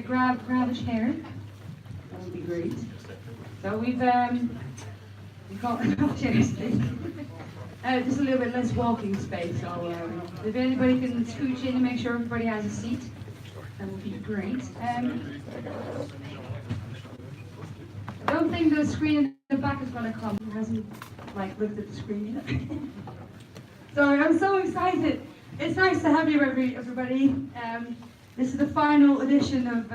grab a chair. That would be great. So we've got enough chairs. Just a little bit less walking space. So if anybody can scooch in and make sure everybody has a seat, that would be great. I don't think the screen in the back is going to come. He hasn't looked at the screen yet. Sorry, I'm so excited. It's nice to have you, everybody. This is the final edition of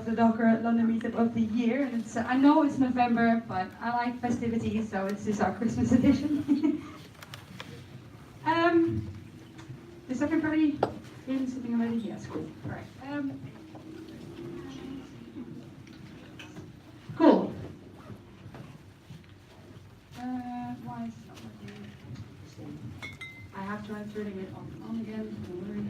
the Docker London meetup of the year. And I know it's November, but I like festivities, so this is our Christmas edition. Is everybody in sitting already? Yes, cool. All right. Cool. Why is it not working? I have tried turning it on again. Don't worry.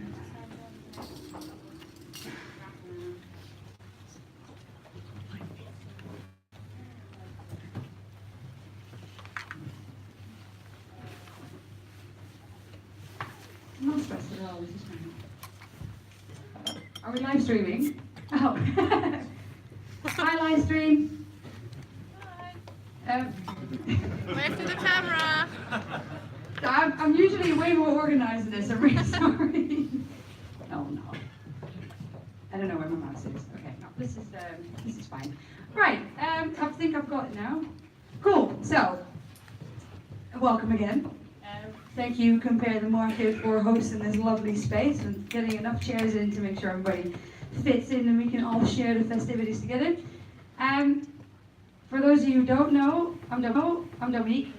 I'm not stressed at all. This is fine. Are we live streaming? Oh. Hi, live stream. Hi. Wave to the camera. I'm usually way more organized than this. I'm really sorry. Oh no. I don't know where my mouse is. Okay, no, this is fine. Right. I think I've got it now. Cool. So, welcome again. Thank you, Compare the Market, for hosting this lovely space and getting enough chairs in to make sure everybody fits in and we can all share the festivities together. For those of you who don't know, I'm Dominique.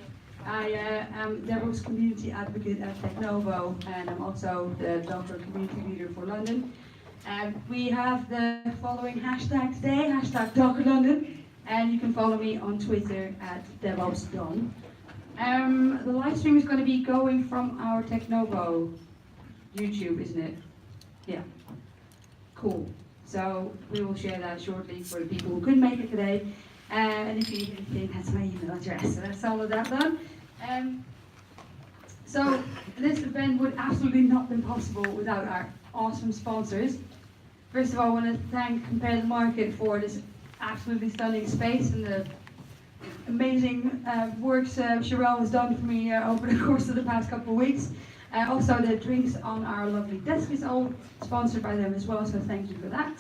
I am DevOps Community Advocate at Technovo, and I'm also the Docker Community Leader for London. We have the following hashtag today, hashtag Docker London, and you can follow me on Twitter at DevOpsDom. The live stream is going to be going from our Technovo YouTube, isn't it? Yeah. Cool. So we will share that shortly for the people who couldn't make it today. And if you need anything, that's my email address. So that's all of that done. So this event would absolutely not been possible without our awesome sponsors. First of all, I want to thank Compare the Market for this absolutely stunning space and the amazing works Sherelle has done for me over the course of the past couple of weeks. Also, the drinks on our lovely desk is all sponsored by them as well, so thank you for that.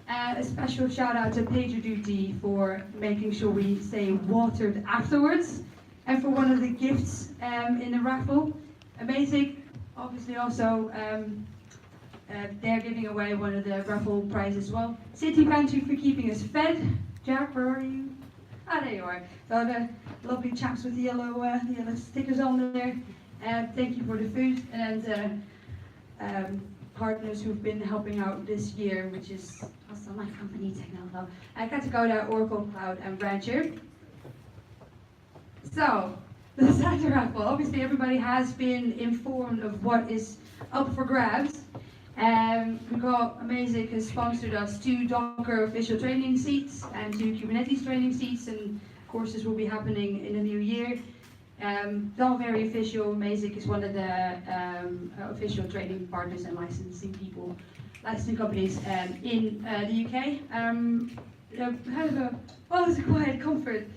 A special shout out to PagerDuty for making sure we stay watered afterwards, and for one of the gifts in the raffle. Amazing. Obviously also they're giving away one of the raffle prizes as well. City Pantry for keeping us fed. Jack, where are you? Ah, there you are. So the lovely chaps with the yellow stickers on there. Thank you for the food, and partners who've been helping out this year, which is also my company, Technovo, Katakoda, Oracle Cloud, and Rancher. So, the Docker Raffle. Obviously, everybody has been informed of what is up for grabs. We got Amazing has sponsored us 2 Docker official training seats and 2 Kubernetes training seats, and courses will be happening in the new year. Not very official. Amazing is one of the official training partners and licensing companies in the UK. It's a quiet comfort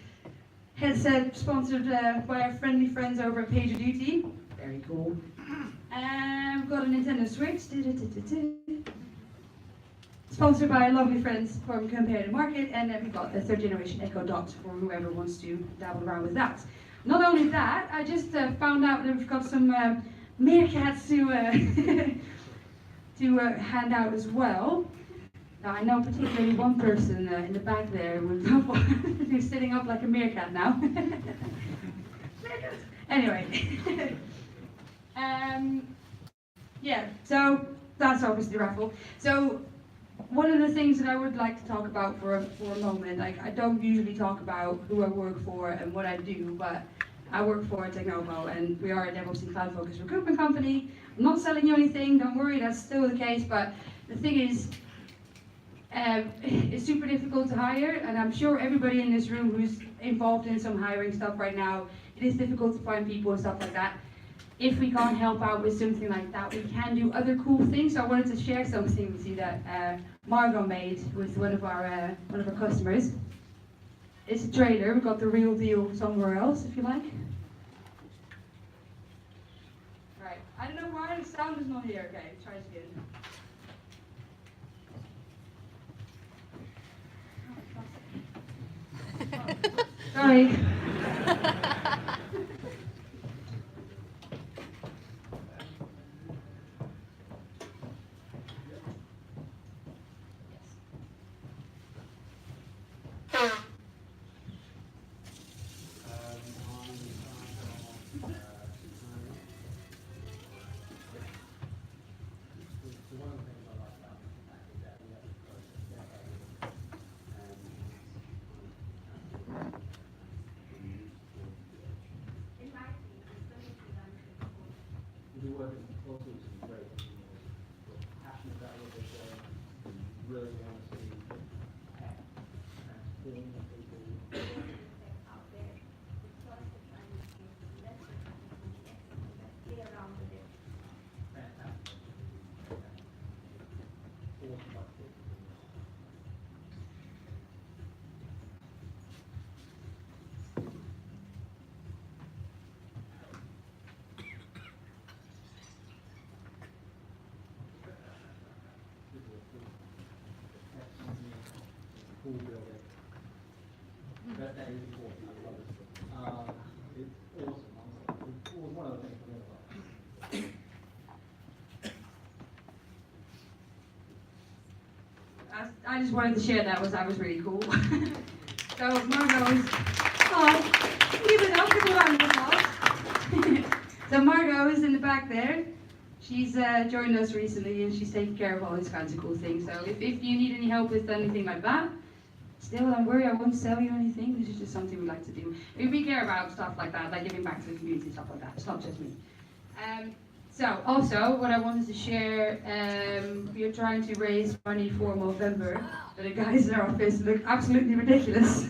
headset sponsored by our friendly friends over at PagerDuty. Very cool. We've got a Nintendo Switch. Sponsored by lovely friends from Compare the Market, and then we've got the 3rd generation Echo Dot for whoever wants to dabble around with that. Not only that, I just found out that we've got some meerkats to hand out as well. Now, I know particularly one person in the back there who's sitting up like a meerkat now. Anyway. Yeah, so that's obviously the raffle. So one of the things that I would like to talk about for a moment, like I don't usually talk about who I work for and what I do, but I work for Technovo, and we are a DevOps and cloud focused recruitment company. I'm not selling you anything, don't worry, that's still the case, but the thing is, it's super difficult to hire, and I'm sure everybody in this room who's involved in some hiring stuff right now, it is difficult to find people and stuff like that. if we can't help out with something like that, we can do other cool things. So I wanted to share something with you that Margot made with one of our customers. It's a trailer. We got the real deal somewhere else, if you like. Right. I don't know why the sound is not here. Okay, try it again. Oh, sorry. We work closely with some great engineers. We're passionate about what they're doing. We really want to see tech transform the people out there. It's just the trying to get less get around with it. fantastic. Awesome budget. Cool building. That is important. I love it. It's awesome. It was one of the things I really love. I just wanted to share that was really cool. So Margot is, oh, give it up, give a round of applause. So Margot is in the back there. She's joined us recently and she's taking care of all these kinds of cool things. So if you need any help with anything like that, still don't worry, I won't sell you anything. This is just something we like to do. We care about stuff like that, like giving back to the community, stuff like that. It's not just me. So also, what I wanted to share, we are trying to raise money for Movember, but the guys in our office look absolutely ridiculous.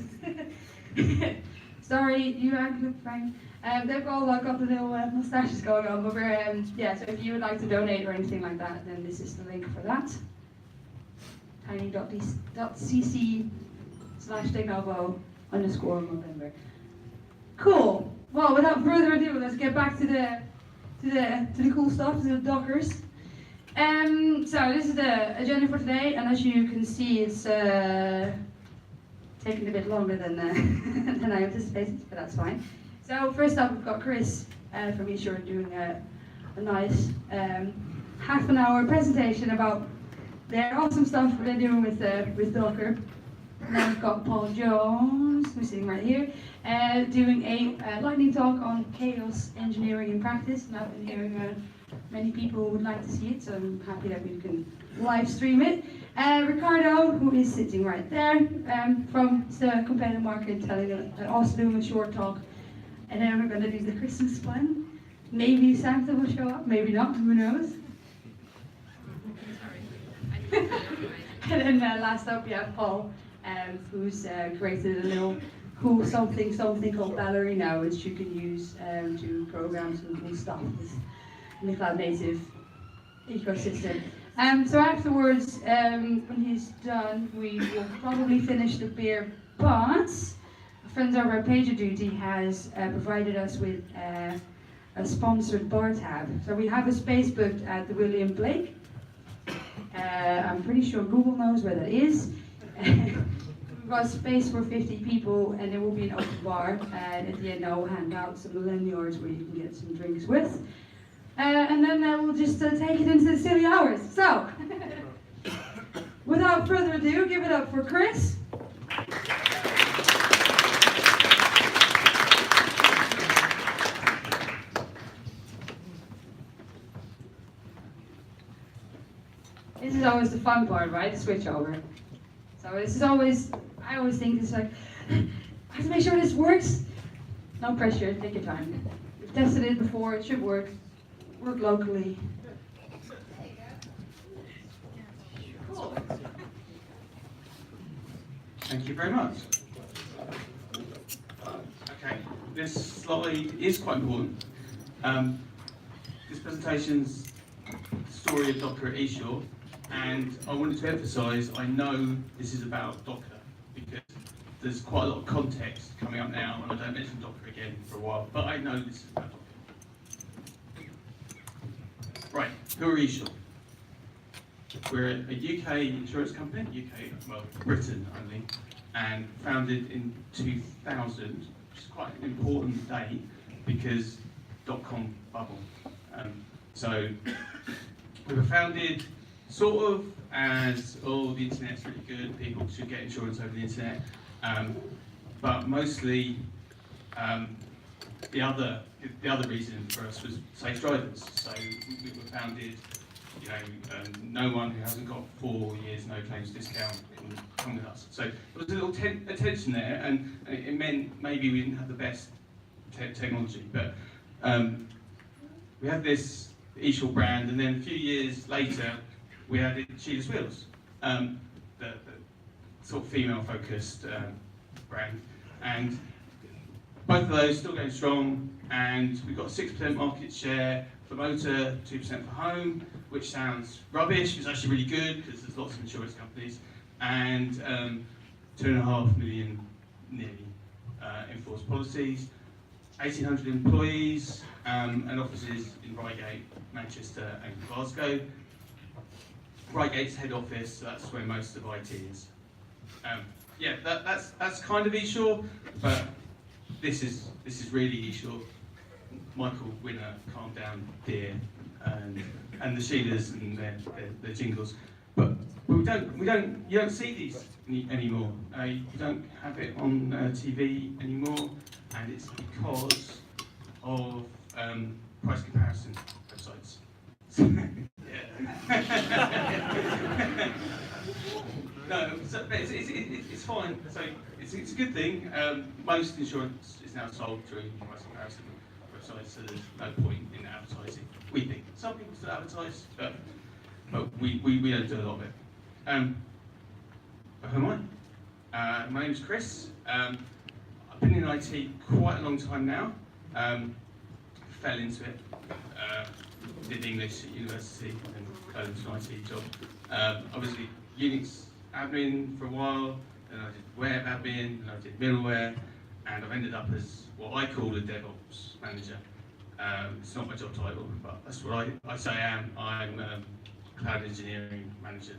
Sorry, you look fine. They've all got the little mustaches going on, but we're, yeah, so if you would like to donate or anything like that, then this is the link for that. tiny.cc/Technovo_Movember. Cool. Well, without further ado, let's get back to the cool stuff, to the Dockers. So this is the agenda for today, and as you can see, it's taking a bit longer than than I anticipated, but that's fine. So first up, we've got Chris from Dsure doing a nice half an hour presentation about their awesome stuff they're doing with Docker. And then we've got Paul Jones, who's sitting right here, doing a lightning talk on chaos engineering in practice. And I've been hearing many people would like to see it, so I'm happy that we can live stream it. Ricardo, who is sitting right there, from the competitive market, also doing a short talk. And then we're going to do the Christmas plan. Maybe Santa will show up, maybe not, who knows? And then last up we have Paul, who's created a little cool something called Ballerina, which you can use to program some cool stuff in the cloud native ecosystem. So afterwards, when he's done, we will probably finish the beer, but friends over at PagerDuty has provided us with a sponsored bar tab. So we have a space booked at the William Blake. I'm pretty sure Google knows where that is. We've got space for 50 people, and there will be an open bar. And at the end, I'll hand out some lanyards where you can get some drinks with. And then we'll just take it into the silly hours. So, without further ado, give it up for Chris. This is always the fun part, right? The switch over. So this is always, I always think it's like, I have to make sure this works. No pressure, take your time. We've tested it before, it should work. Work locally. Cool. Thank you very much. Okay, this slide is quite important. this presentation's the story of Docker at esure, and I wanted to emphasise I know this is about Docker because there's quite a lot of context coming up now, and I don't mention Docker again for a while, but I know this is about Docker. Right, who are esure? We're a UK insurance company, UK, well, Britain only, and founded in 2000, which is quite an important date because .com bubble. So we were founded sort of as, oh, the internet's really good, people should get insurance over the internet, but mostly the other reason for us was safe drivers. So we were founded, you know, no one who hasn't got 4 years no claims discount can come with us. So there was a little tension there, and it meant maybe we didn't have the best technology, but we had this esure brand, and then a few years later we added Sheila's Wheels, the sort of female-focused brand, and both of those still going strong, and we've got 6% market share for motor, 2% for home, which sounds rubbish. It's actually really good because there's lots of insurance companies, and 2.5 million nearly enforced policies, 1,800 employees, and offices in Reigate, Manchester, and Glasgow. Reigate's head office, so that's where most of IT is. Yeah, that's kind of esure, but this is really esure. Michael Winner, Calm Down, Dear, and the Sheilas and their jingles. But you don't see these anymore. You don't have it on TV anymore, and it's because of price comparison websites. No, so, but it's fine. So it's a good thing. Most insurance is now sold through price comparison websites, so there's no point in advertising. We think some people still advertise, but we don't do a lot of it. But who am I? My name's Chris. I've been in IT quite a long time now. Fell into it. Did English at university and fell into an IT job. Obviously, Unix admin for a while, then I did web admin, and I did middleware, and I've ended up as what I call a DevOps manager. It's not my job title, but that's what I say I am. I'm cloud engineering manager,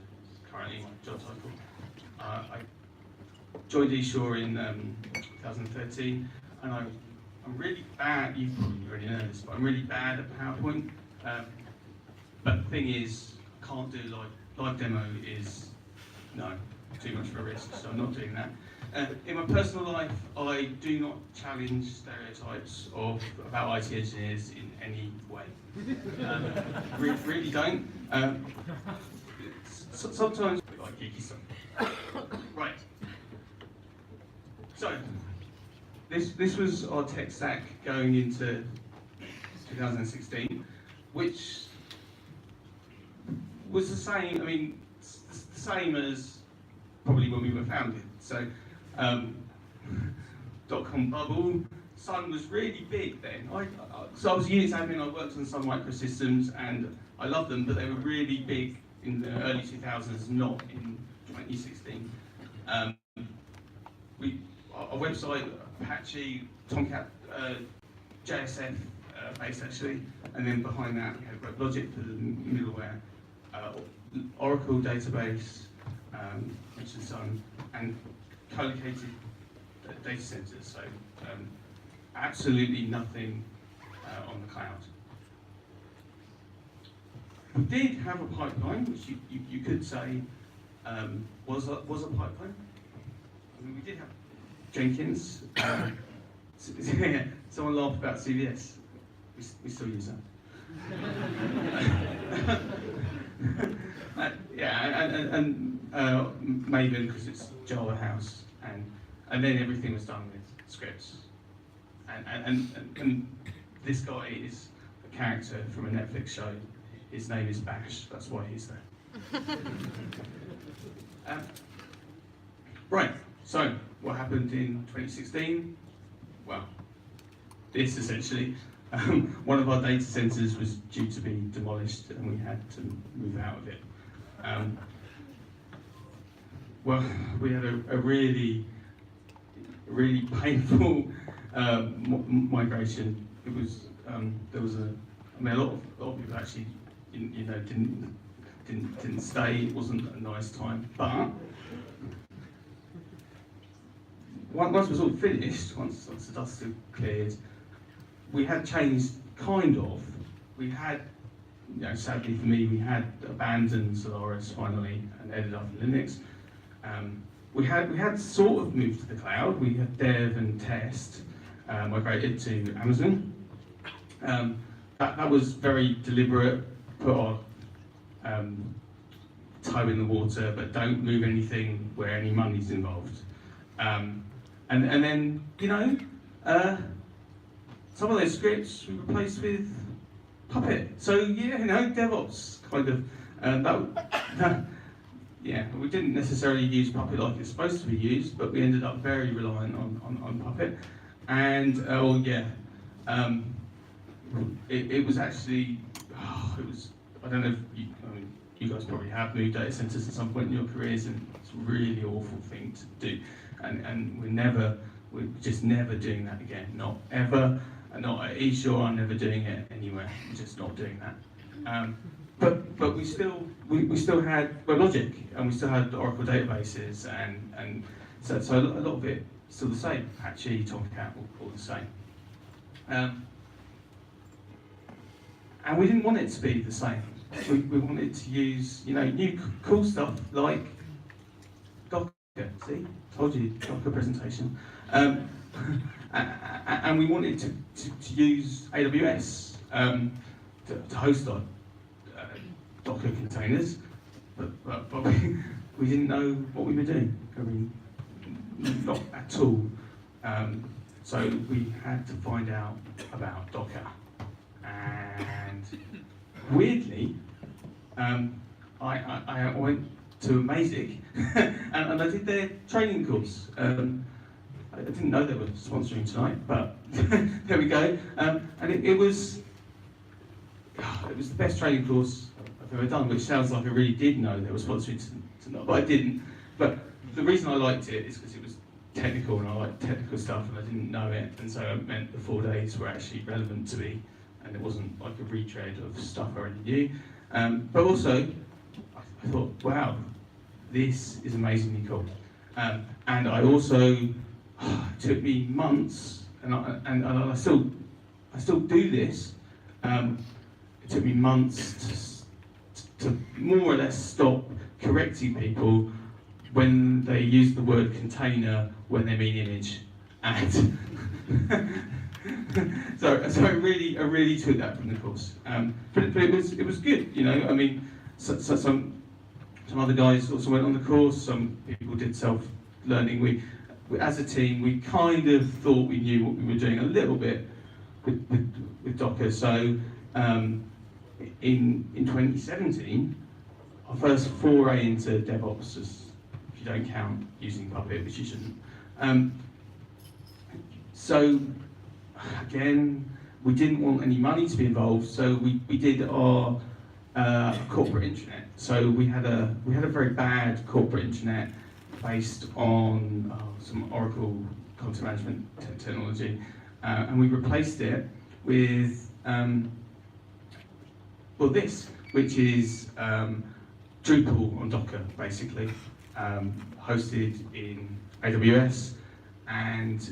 currently my job title. I joined esure in 2013, and I'm really bad, you probably already know this, but I'm really bad at PowerPoint. But the thing is, I can't do live demo is, no, too much of a risk, so I'm not doing that. In my personal life, I do not challenge stereotypes about IT engineers in any way. Really don't. Sometimes we like geeky stuff. Right. So, this was our tech stack going into 2016, which was the same. I mean, the same as probably when we were founded. So, .com bubble. Sun was really big then. So I was Unix admin. I worked on some microsystems, and I loved them, but they were really big in the early 2000s, not in 2016. Our website, Apache, Tomcat, JSF based actually, and then behind that we had WebLogic for the middleware, Oracle database, mentioned Sun, and co-located data centers. So absolutely nothing on the cloud. We did have a pipeline, which you could say was a pipeline. I mean, we did have Jenkins. Someone laughed about CVS. We still use that. Yeah, and Maven because it's Java House, and then everything was done with scripts. And this guy is a character from a Netflix show. His name is Bash. That's why he's there. Right. So what happened in 2016? Well, this essentially. one of our data centres was due to be demolished and we had to move out of it. Well, we had a really painful migration. It was there was a lot of people actually didn't stay. It wasn't a nice time, but once it was all finished, once the dust had cleared, we had changed kind of. We had, sadly for me, we had abandoned Solaris finally and ended up in Linux. We had sort of moved to the cloud. We had dev and test migrated to Amazon. That was very deliberate. Put our toe in the water, but don't move anything where any money's involved. And then some of those scripts we replaced with Puppet. So DevOps kind of. Yeah, we didn't necessarily use Puppet like it's supposed to be used, but we ended up very reliant on Puppet. And it was actually, I don't know if you guys probably have moved data centers at some point in your careers, and it's a really awful thing to do. And we're just never doing that again. Not ever, and not at esure, I'm never doing it anywhere. I'm just not doing that. But we still had WebLogic, and we still had Oracle databases, and so a lot of it still the same. Apache, Tomcat, all the same. And we didn't want it to be the same. We wanted to use new cool stuff like Docker. See, told you, Docker presentation. And we wanted to use AWS to host our Docker containers, but we didn't know what we were doing. I mean, not at all. So we had to find out about Docker. And weirdly, I went to Amazic and I did their training course. I didn't know they were sponsoring tonight, but there we go. And it was the best training course I've ever done, which sounds like I really did know they were sponsoring tonight, but I didn't. But the reason I liked it is because it was technical and I like technical stuff and I didn't know it, and so it meant the 4 days were actually relevant to me and it wasn't like a retread of stuff I already knew. But also, I thought, wow, this is amazingly cool. And I also, it took me months, and I still do this. It took me months to more or less stop correcting people when they use the word container when they mean image. And so I really took that from the course. But it was good, I mean, so some other guys also went on the course. Some people did self-learning. We as a team, we kind of thought we knew what we were doing a little bit with Docker. So in 2017, our first foray into DevOps, if you don't count using Puppet, which you shouldn't. So again, we didn't want any money to be involved, so we did our corporate intranet. So we had a very bad corporate intranet based on some Oracle content management technology, and we replaced it with this, which is Drupal on Docker, basically, hosted in AWS, and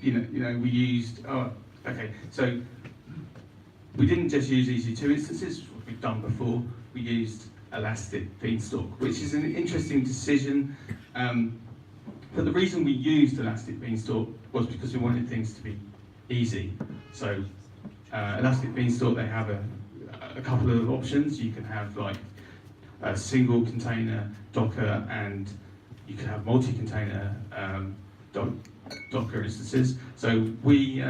we used. So we didn't just use EC2 instances, what we've done before. We used Elastic Beanstalk, which is an interesting decision. But the reason we used Elastic Beanstalk was because we wanted things to be easy. So Elastic Beanstalk, they have a couple of options. You can have like a single container Docker, and you can have multi-container Docker instances. So we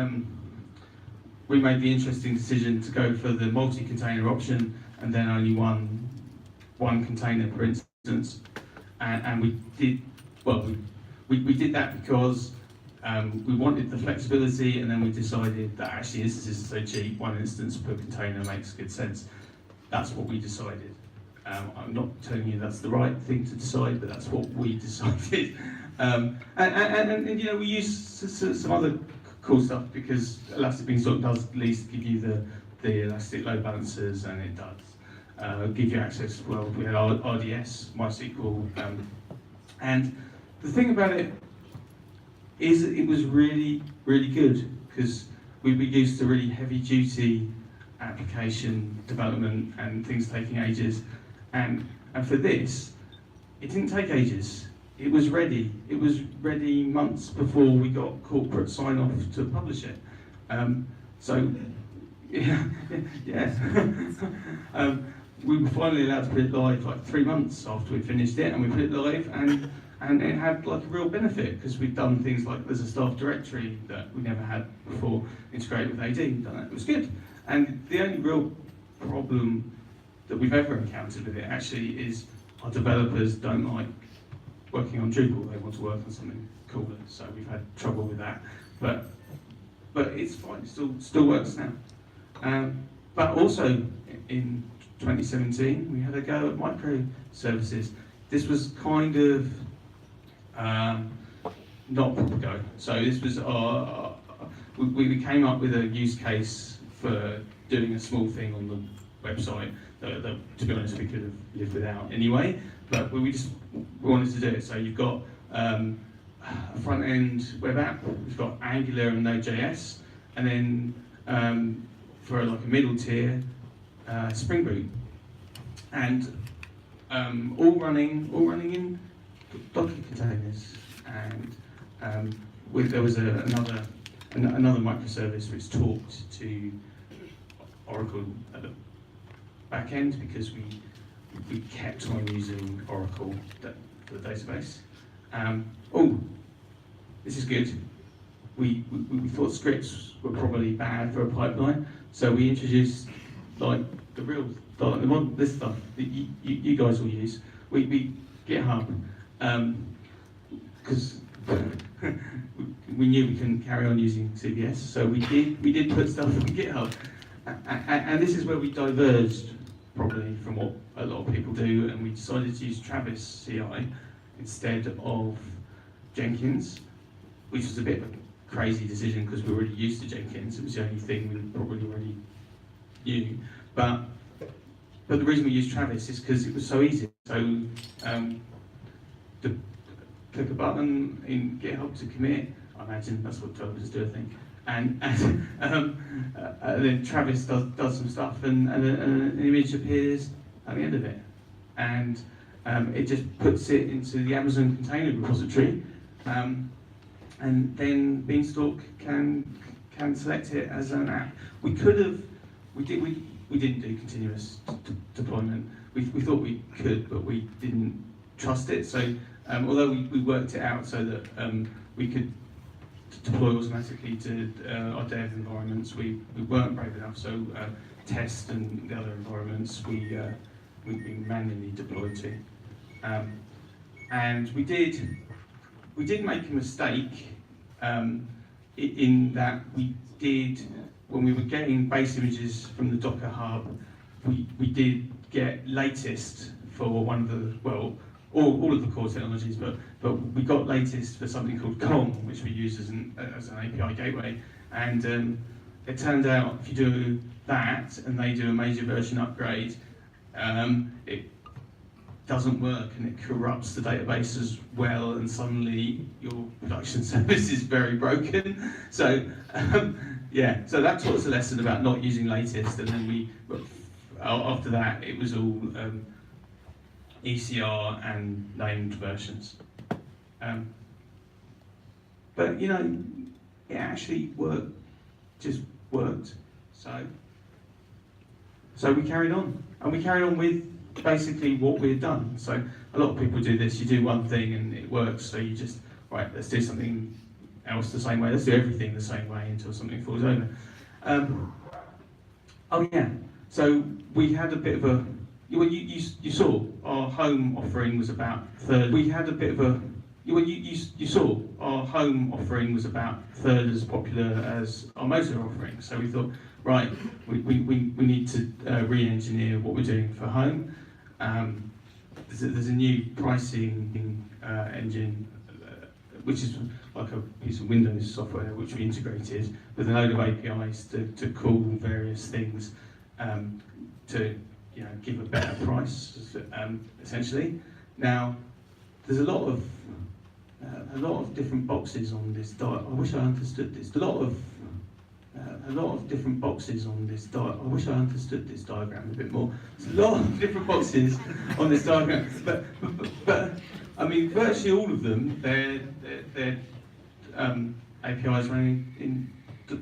made the interesting decision to go for the multi-container option, and then only one container per instance. And we did we did that because We wanted the flexibility, and then we decided that actually instances are so cheap, one instance per container makes good sense. That's what we decided. I'm not telling you that's the right thing to decide, but that's what we decided. And you know, we use some other cool stuff because Elastic Beanstalk does at least give you the elastic load balancers, and it does give you access. Well, we had RDS, MySQL, and the thing about it is that it was really, really good because we were used to really heavy-duty application development and things taking ages, and for this, it didn't take ages. It was ready. It was ready months before we got corporate sign-off to publish it. So, yeah. We were finally allowed to put it live like 3 months after we finished it, and we put it live, and it had like a real benefit because we'd done things like there's a staff directory that we never had before integrated with AD. We'd done that. It was good. And the only real problem that we've ever encountered with it actually is our developers don't like working on Drupal. They want to work on something cooler. So we've had trouble with that. But it's fine. It still works now. But also in 2017 we had a go at microservices. This was kind of not proper go. So this was we came up with a use case for doing a small thing on the website that to be honest we could have lived without anyway, but we wanted to do it. So you've got a front end web app, we've got Angular and Node.js, and then for like a middle tier, Spring Boot, and all running in Docker containers, and there was another microservice which talked to Oracle at the back end because we kept on using Oracle for the database. Oh, this is good. We thought scripts were probably bad for a pipeline, so we introduced like this stuff that you guys will use. We GitHub, because we knew we couldn't carry on using CVS, so we did put stuff on GitHub, and this is where we diverged probably from what a lot of people do, and we decided to use Travis CI instead of Jenkins, which was a bit of a crazy decision because we were already used to Jenkins. It was the only thing we probably already knew, but the reason we used Travis is because it was so easy. So click a button in GitHub to commit. I imagine that's what developers do, I think. And then Travis does some stuff, and an image appears at the end of it, and it just puts it into the Amazon container repository, and then Beanstalk can select it as an app. We didn't do continuous deployment. We thought we could, but we didn't trust it. So although we worked it out so that we could deploy automatically to our dev environments, we weren't brave enough. So test and the other environments we manually deployed to, and we did make a mistake in that we did, when we were getting base images from the Docker Hub, we did get latest for one of the, well, all of the core technologies, but we got latest for something called Kong, which we use as an API gateway. And it turned out if you do that and they do a major version upgrade, it doesn't work and it corrupts the database as well, and suddenly your production service is very broken. So yeah, so that taught us a lesson about not using latest, and then after that it was all ECR and named versions. But you know, it actually worked, just worked. So we carried on, and we carried on with basically what we had done. So a lot of people do this, you do one thing and it works, so you just, right, let's do something else the same way, let's do everything the same way until something falls over. Oh yeah, so we had a bit of a, well, you saw our home offering was about third. We had a bit of a, you saw our home offering was about a third as popular as our motor offering. So we thought, right, we need to re-engineer what we're doing for home. There's a new pricing engine, which is like a piece of Windows software which we integrated with a load of APIs to call various things to give a better price, essentially. Now, there's a lot of different boxes on this diagram. I wish I understood this. A lot of different boxes on this diagram. I wish I understood this diagram a bit more. There's a lot of different boxes on this diagram, but I mean, virtually all of them, they're APIs running in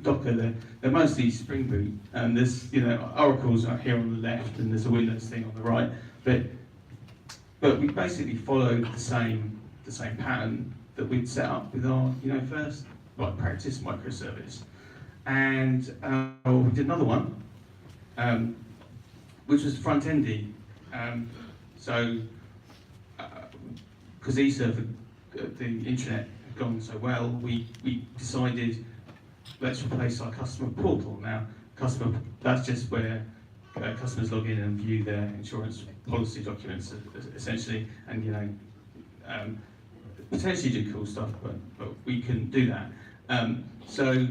Docker. They're mostly Spring Boot, and there's Oracle's out here on the left, and there's a Windows thing on the right. But we basically followed the same pattern that we'd set up with our first practice microservice, and we did another one, which was front-endy. So because esure, the internet had gone so well, we decided, let's replace our customer portal. Now, that's just where customers log in and view their insurance policy documents, essentially, and potentially do cool stuff, but we couldn't do that. So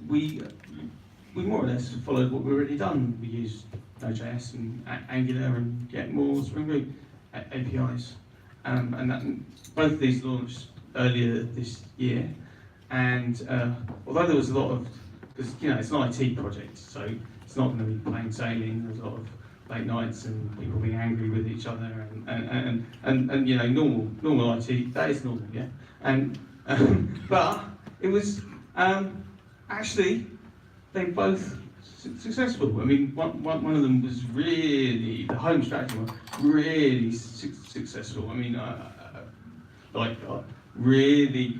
we more or less followed what we've already done. We used Node.js and Angular and get more Spring Boot APIs, and both of these launched earlier this year. And although there was a lot of, because it's an IT project, so it's not going to be plain sailing. There's a lot of late nights and people being angry with each other, and normal IT. That is normal, yeah. And but it was actually they both successful. I mean, one of them was really, the home strategy one, really successful. I mean, really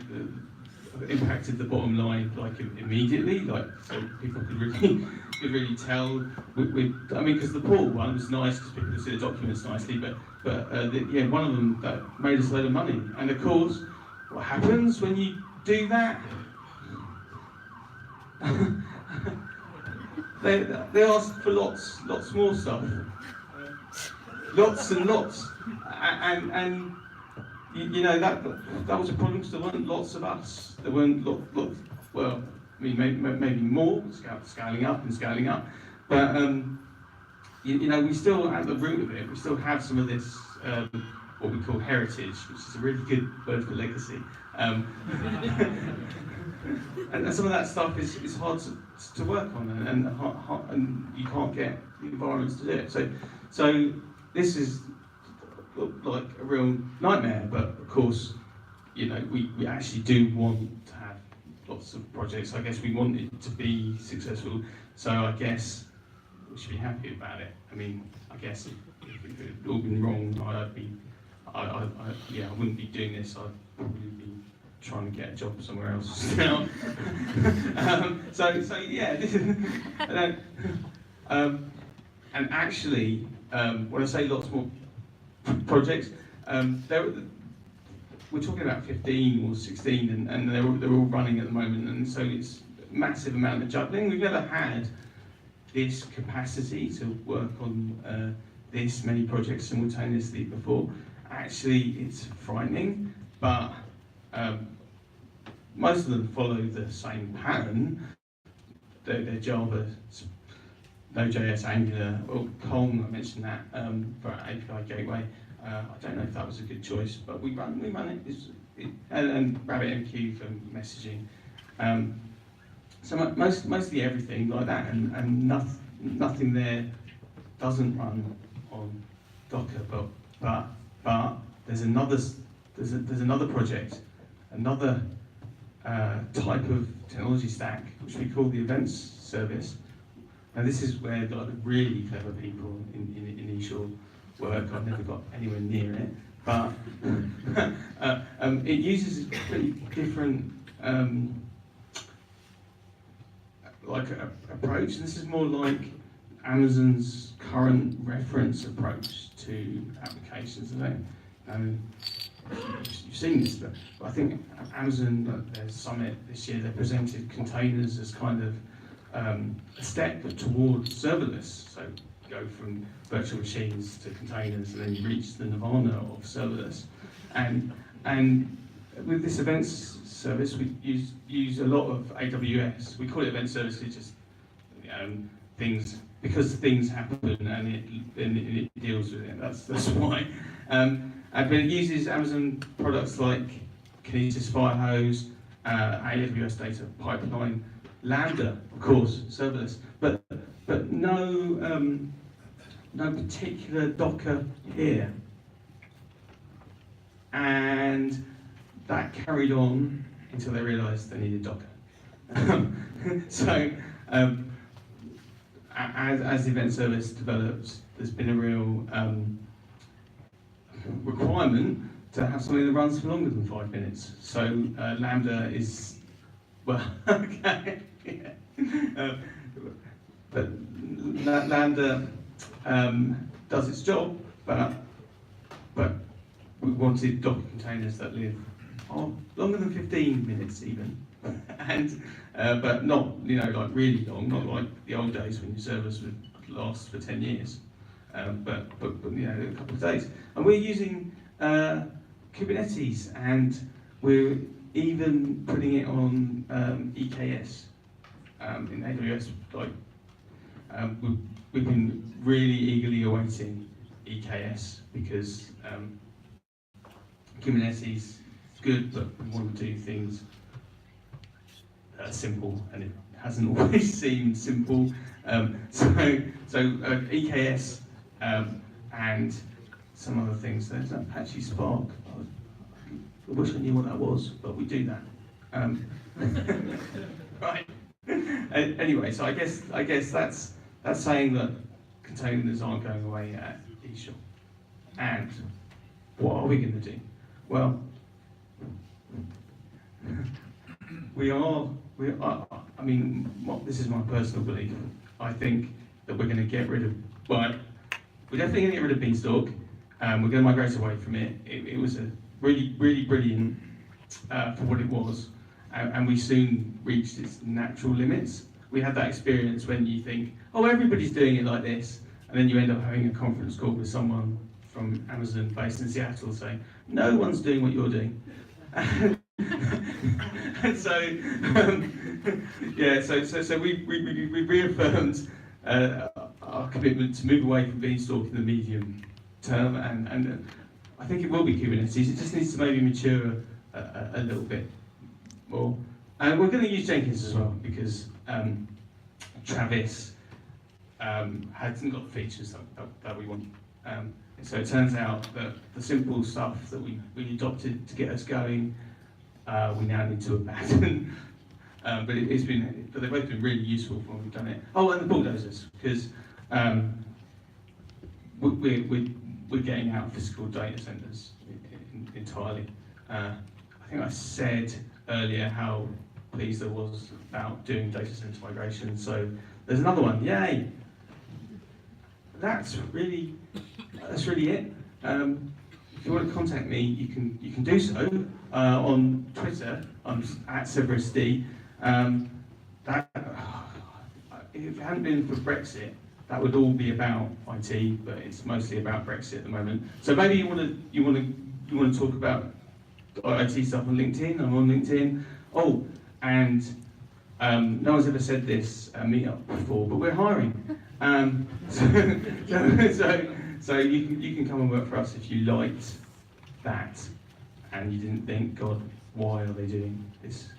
impacted the bottom line immediately, so people could really tell. I mean, because the portal one was nice because people could see the documents nicely, but one of them that made us a load of money. And of course, what happens when you do that? They ask for lots more stuff, lots and lots, and that was a problem because there weren't lots of us. There weren't lots. Well, I mean, maybe more, scaling up, but we still, at the root of it, we still have some of this what we call heritage, which is a really good word for legacy. And some of that stuff is hard to work on, and you can't get the environments to do it. So this is like a real nightmare. But of course, we actually do want to have lots of projects. I guess we want it to be successful. So I guess we should be happy about it. I mean, I guess if it had all been wrong, I wouldn't be doing this. I'd probably be trying to get a job somewhere else now. So yeah, this is, and actually, when I say lots more projects, we're talking about 15 or 16, and they're all running at the moment, and so it's a massive amount of juggling. We've never had this capacity to work on this many projects simultaneously before. Actually, it's frightening, but most of them follow the same pattern. They're Java, Node.js, Angular, or Kong, I mentioned that, for our API gateway. I don't know if that was a good choice, but we run it, and RabbitMQ for messaging. So mostly everything like that, and nothing there doesn't run on Docker, but there's another project, another type of technology stack, which we call the events service. And this is where the really clever people in esure work. I've never got anywhere near it, but it uses a pretty different approach. And this is more like Amazon's current reference approach to applications. I don't know you've seen this, but I think Amazon, their summit this year, they presented containers as kind of a step towards serverless. So go from virtual machines to containers, and then you reach the nirvana of serverless. And with this events service, we use a lot of AWS. We call it event service, it's just things, because things happen and it deals with it. That's why. But it uses Amazon products like Kinesis Firehose, AWS Data Pipeline, Lambda, of course, serverless, but no particular Docker here. And that carried on until they realised they needed Docker. So as the event service developed, there's been a real requirement to have something that runs for longer than 5 minutes. So Lambda is, well, okay, yeah. But Lambda does its job, but we wanted Docker containers that live longer than 15 minutes even, and but not, like really long, not like the old days when your servers would last for 10 years, but a couple of days. And we're using Kubernetes, and we're even putting it on EKS in AWS. We've been really eagerly awaiting EKS because Kubernetes is good, but we want to do things simple, and it hasn't always seemed simple. So EKS and some other things. There's Apache Spark. I wish I knew what that was, but we do that. Right. Anyway, so I guess that's saying that containers aren't going away at Dsure. And what are we going to do? Well, I mean, this is my personal belief. I think that we're going to get rid of, we're definitely going to get rid of Beanstalk. We're going to migrate away from it. It was a really, really brilliant for what it was. And we soon reached its natural limits. We had that experience when you think, oh, everybody's doing it like this. And then you end up having a conference call with someone from Amazon based in Seattle saying, no one's doing what you're doing. And so, so we reaffirmed our commitment to move away from Beanstalk in the medium term, and I think it will be Kubernetes. It just needs to maybe mature a little bit more. And we're going to use Jenkins as well, because Travis hasn't got the features that we want. So it turns out that the simple stuff that we adopted to get us going, we now need to abandon. But they've both been really useful when we've done it. Oh, and the bulldozers, because we're getting out of physical data centers entirely. I think I said earlier how pleased I was about doing data center migration. So there's another one. Yay! That's really it. If you want to contact me, you can do so on Twitter. I'm at SeverusD. If it hadn't been for Brexit, that would all be about IT, but it's mostly about Brexit at the moment. So maybe you want to talk about IT stuff on LinkedIn. I'm on LinkedIn. Oh, and no one's ever said this meetup before, but we're hiring. So you can come and work for us if you liked that, and you didn't think, God, why are they doing this?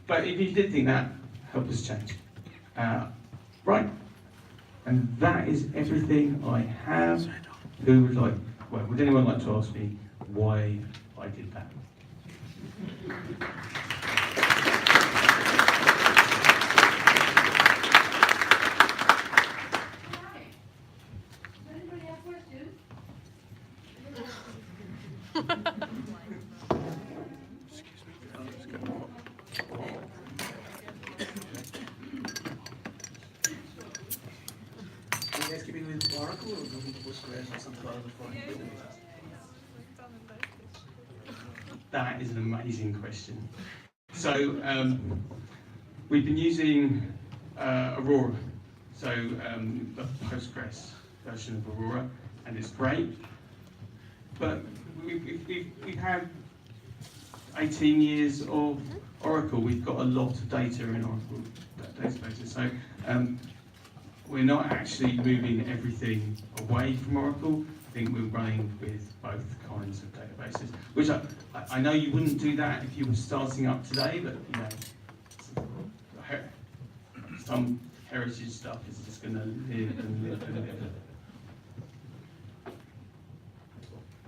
But if you did think that, help us change. Right, and that is everything I have. Who would like? Well, would anyone like to ask me why I did that? Anybody have questions? Are you guys keeping with Oracle, or moving to Postgres or something other before? That is an amazing question. So we've been using Aurora, so the Postgres version of Aurora, and it's great. But we've had 18 years of Oracle. We've got a lot of data in Oracle databases. So we're not actually moving everything away from Oracle. I think we're running with both kinds of databases, which I know you wouldn't do that if you were starting up today, but you know, some heritage stuff is just going to live and live and live.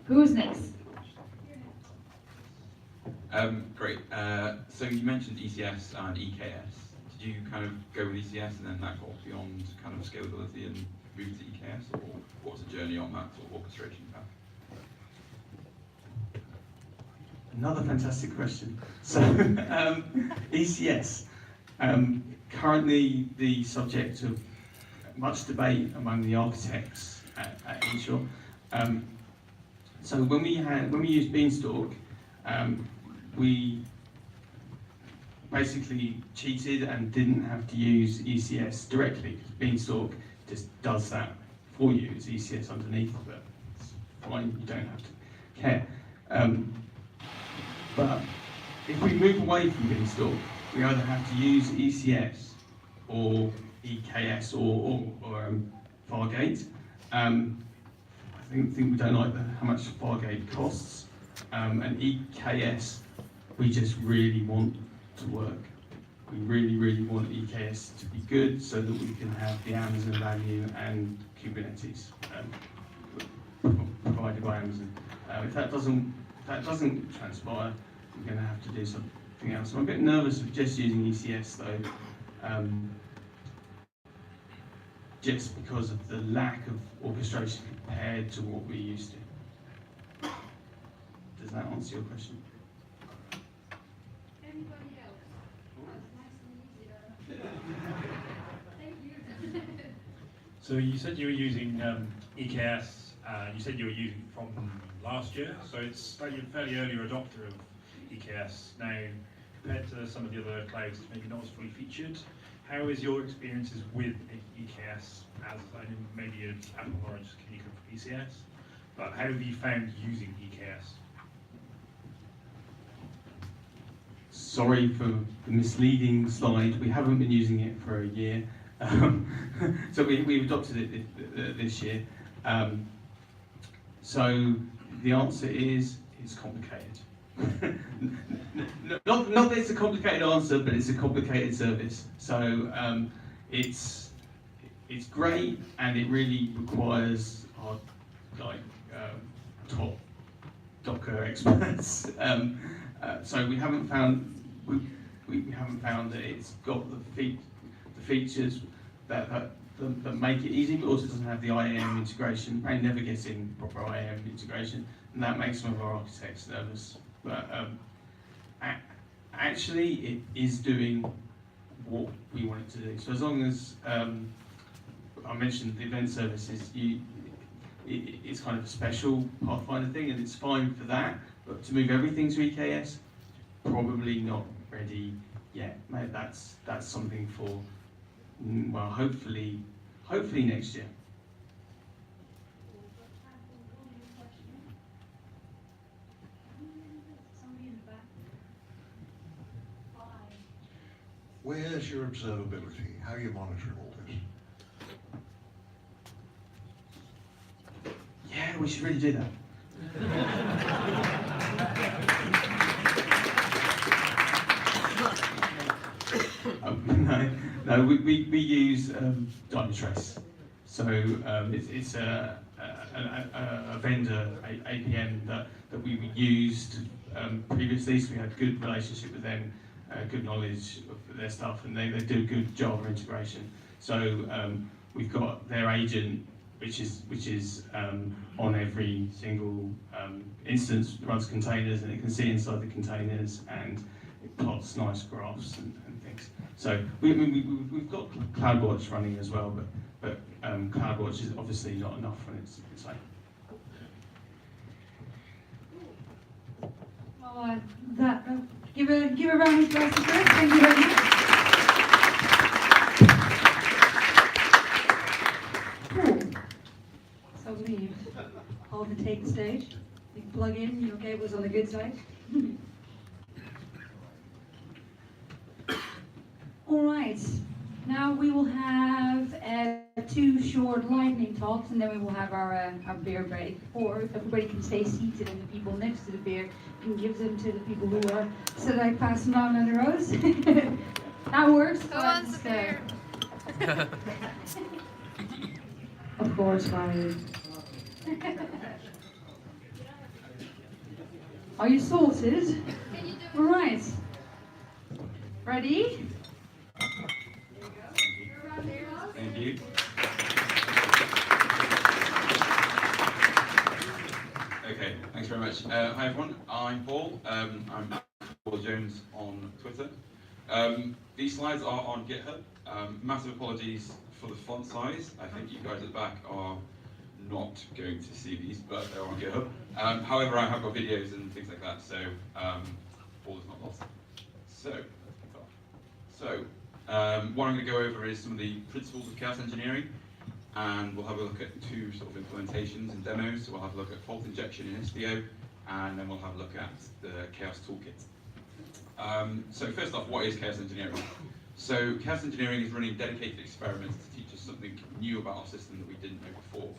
Who's next? Great. So you mentioned ECS and EKS. Did you kind of go with ECS and then that got beyond kind of scalability and move to EKS, or what was the journey on that sort of orchestration path? Another fantastic question. So ECS, currently the subject of much debate among the architects at Dsure. So when we used Beanstalk, we basically cheated and didn't have to use ECS directly, because Beanstalk just does that for you. It's ECS underneath, but it's fine, you don't have to care. But if we move away from Beanstalk, we either have to use ECS or EKS or Fargate. I think we don't like how much Fargate costs, and EKS we just really want to work. We really want EKS to be good so that we can have the Amazon value and Kubernetes provided by Amazon. If that doesn't transpire, we're going to have to do something else. I'm a bit nervous of just using ECS though, just because of the lack of orchestration compared to what we're used to. Does that answer your question? Anybody else? That's nice and easy. Thank you. So you said you were using EKS, you said you were using it from last year, so it's like you're a fairly early adopter of EKS. Now, compared to some of the other clouds, it's maybe not as fully featured. How is your experiences with EKS, as I know maybe it's Apple Orange, can you come from ECS, but how have you found using EKS? Sorry for the misleading slide. We haven't been using it for a year. So we've adopted it this year. So the answer is it's complicated. Not that it's a complicated answer, but it's a complicated service. So it's great, and it really requires our top Docker experts. So we haven't found that it's got the features that make it easy, but also doesn't have the IAM integration. We're never getting proper IAM integration, and that makes some of our architects nervous. But actually, it is doing what we want it to do. So as long as I mentioned the event services, it's kind of a special Pathfinder thing, and it's fine for that. But to move everything to EKS, probably not ready yet. Maybe that's something for, well, hopefully next year. Somebody in the back. Where's your observability? How are you monitoring all this? Yeah, we should really do that. No, we use Dynatrace. So it's a vendor APM that we used previously, so we had good relationship with them, good knowledge of their stuff, and they do good Java integration. So we've got their agent, which is on every single instance, runs containers, and it can see inside the containers, and it plots nice graphs and things. So we've got CloudWatch running as well, but CloudWatch is obviously not enough on its own. Well, Oh, give a round of applause to Chris. Thank you very much. Cool. So leave. Hold and take the stage. You can plug in your cables on the good side. All right. Now we will have 2 short lightning talks, and then we will have our beer break. Or everybody can stay seated, and the people next to the beer can give them to the people who are so that I pass them on the rows. That works. Who wants the beer? Of course, Ryan. Are you sorted? Can you do All right. Ready? Thank you. Okay, thanks very much. Hi everyone, I'm Paul. I'm Paul Jones on Twitter. These slides are on GitHub. Massive apologies for the font size. I think you guys at the back are not going to see these, but they're on GitHub. However, I have got videos and things like that, so all is not lost. So, what I'm going to go over is some of the principles of chaos engineering, and we'll have a look at 2 sort of implementations and demos. So we'll have a look at fault injection in Istio, and then we'll have a look at the chaos toolkit. So first off, what is chaos engineering? So chaos engineering is running dedicated experiments to teach us something new about our system that we didn't know before.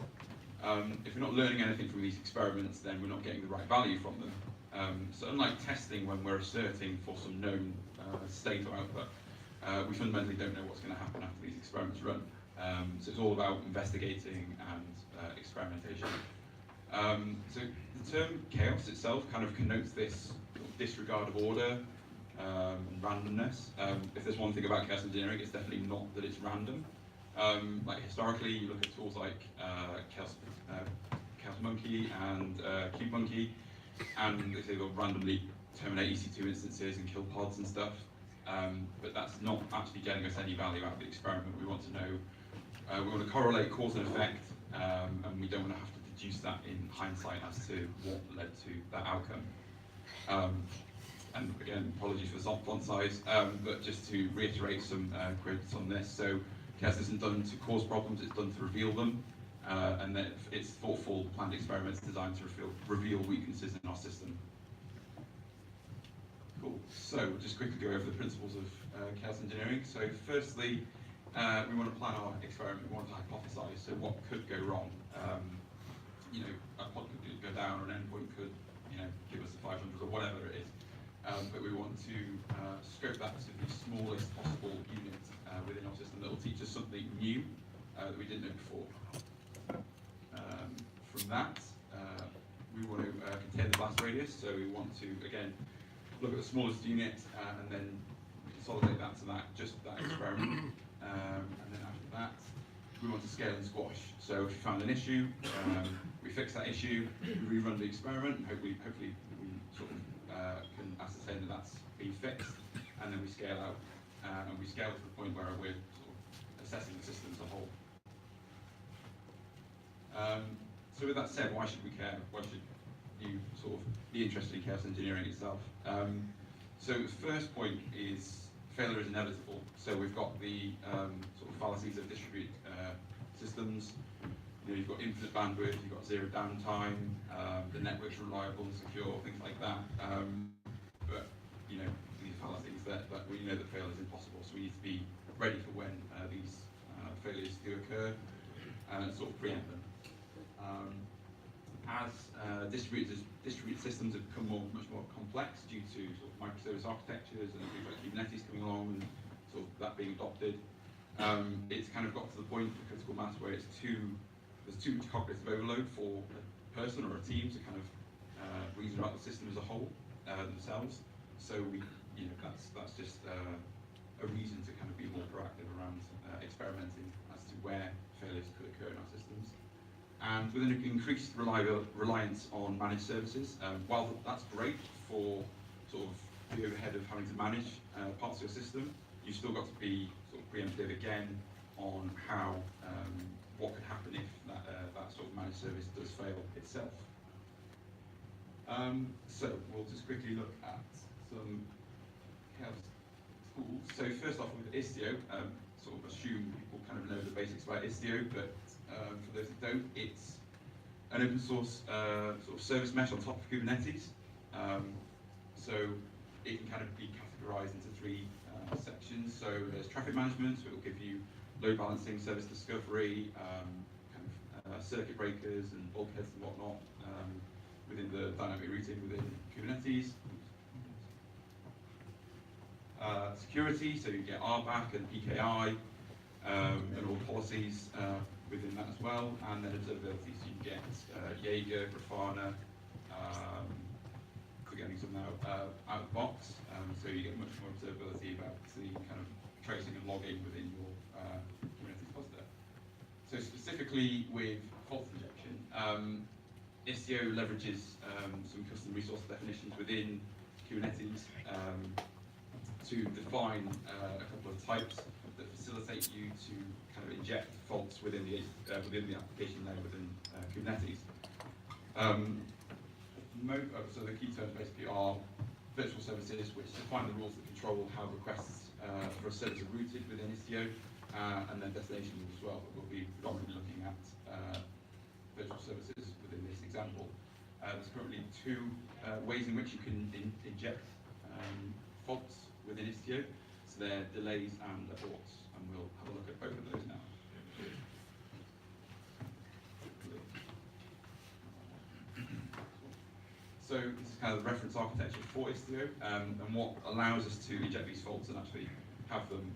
If we're not learning anything from these experiments, then we're not getting the right value from them. So unlike testing, when we're asserting for some known state or output, we fundamentally don't know what's going to happen after these experiments run. So it's all about investigating and experimentation. So the term chaos itself kind of connotes this sort of disregard of order and randomness. If there's one thing about chaos engineering, it's definitely not that it's random. Like historically, you look at tools like Chaos Monkey and Cube Monkey, and they say they'll randomly terminate EC2 instances and kill pods and stuff. But that's not actually getting us any value out of the experiment. We want to know, we want to correlate cause and effect, and we don't want to have to deduce that in hindsight as to what led to that outcome. And again, apologies for the font size, but just to reiterate some quotes on this. So chaos isn't done to cause problems, it's done to reveal them. And then it's thoughtful, planned experiments designed to reveal weaknesses in our system. Cool. So we'll just quickly go over the principles of chaos engineering. So firstly, we want to plan our experiment. We want to hypothesize. So what could go wrong? A pod could go down, or an endpoint could, give us a 500 or whatever it is. But we want to scope that to the smallest possible unit within our system that will teach us something new that we didn't know before. From that, we want to contain the blast radius. So we want to, again, look at the smallest unit and then consolidate that to just that experiment. And then after that, we want to scale and squash. So if we found an issue, we fix that issue, we rerun the experiment, and hopefully we sort of can ascertain that that's been fixed, and then we scale out, and we scale to the point where we're sort of assessing the system as a whole. So with that said, why should we care? Why should you sort of be interested in chaos engineering itself? So the first point is failure is inevitable. So we've got the sort of fallacies of distributed systems. You've got infinite bandwidth, you've got zero downtime, the network's reliable and secure, things like that. But these fallacies that we know that failure is impossible. So we need to be ready for when these failures do occur and sort of preempt them. As distributed systems have become much more complex due to sort of microservice architectures and things like Kubernetes coming along and sort of that being adopted, it's kind of got to the point of critical mass where there's too much cognitive overload for a person or a team to kind of reason about the system as a whole themselves. So that's just a reason to kind of be more proactive around experimenting as to where failures could occur in our systems. And with an increased reliance on managed services, while that's great for sort of the overhead of having to manage parts of your system, you've still got to be sort of preemptive again on how what could happen if that sort of managed service does fail itself. So we'll just quickly look at some health tools. So first off with Istio, sort of assume people kind of know the basics about Istio, but for those that don't, it's an open source sort of service mesh on top of Kubernetes. So it can kind of be categorized into three sections. So there's traffic management, so it will give you load balancing, service discovery, circuit breakers and bulkheads and whatnot within the dynamic routing within Kubernetes. Security, so you get RBAC and PKI and all policies within that as well. And then observability, so you get Jaeger, Grafana, forgetting some now, out of the box. So you get much more observability about the kind of tracing and logging within your Kubernetes cluster. So specifically with fault injection, Istio leverages some custom resource definitions within Kubernetes to define a couple of types that facilitate you to kind of inject faults within the application layer within Kubernetes. So the key terms basically are virtual services, which define the rules that control how requests for a service are routed within Istio, and then destination rules as well. But we'll be predominantly looking at virtual services within this example. There's currently two ways in which you can inject faults within Istio. So they're delays and aborts, and we'll have a look at both of those now. So this is kind of the reference architecture for Istio, and what allows us to inject these faults and actually have them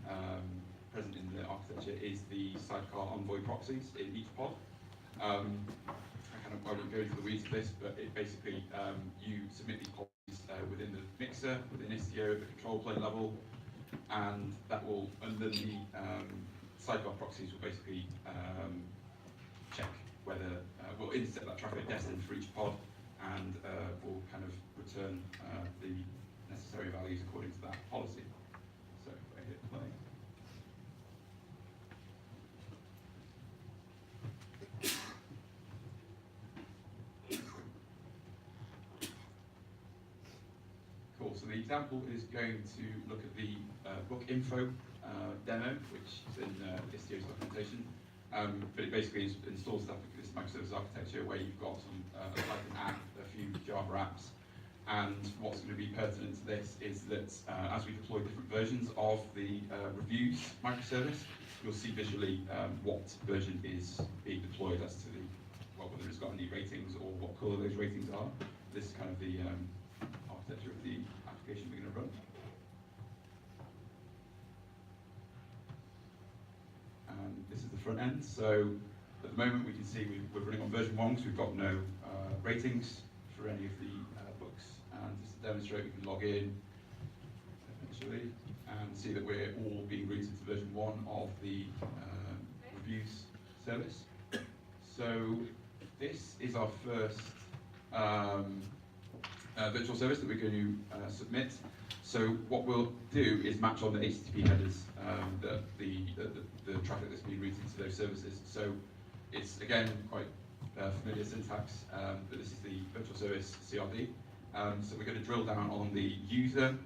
present in the architecture is the sidecar envoy proxies in each pod. I won't go into the weeds of this, but it basically you submit these policies within the mixer, within Istio at the control plane level, and that will, under the sidecar proxies, will basically check whether we'll intercept that traffic destined for each pod, and will kind of return the necessary values according to that policy. So if I hit play. Cool, so the example is going to look at the book info demo, which is in Istio's documentation. But it basically installs stuff like this microservice architecture where you've got some like an app, a few Java apps, and what's going to be pertinent to this is that as we deploy different versions of the reviews microservice, you'll see visually what version is being deployed as to the, well, whether it's got any ratings or what colour those ratings are. This is kind of the architecture of the application we're going to run. This is the front end. So at the moment we can see we're running on version 1 because we've got no ratings for any of the books. And just to demonstrate, we can log in eventually and see that we're all being routed to version 1 of the reviews service. So this is our first virtual service that we're going to submit. So what we'll do is match on the HTTP headers the traffic that's being routed to those services. So it's again quite familiar syntax, but this is the virtual service CRD. So we're going to drill down on the user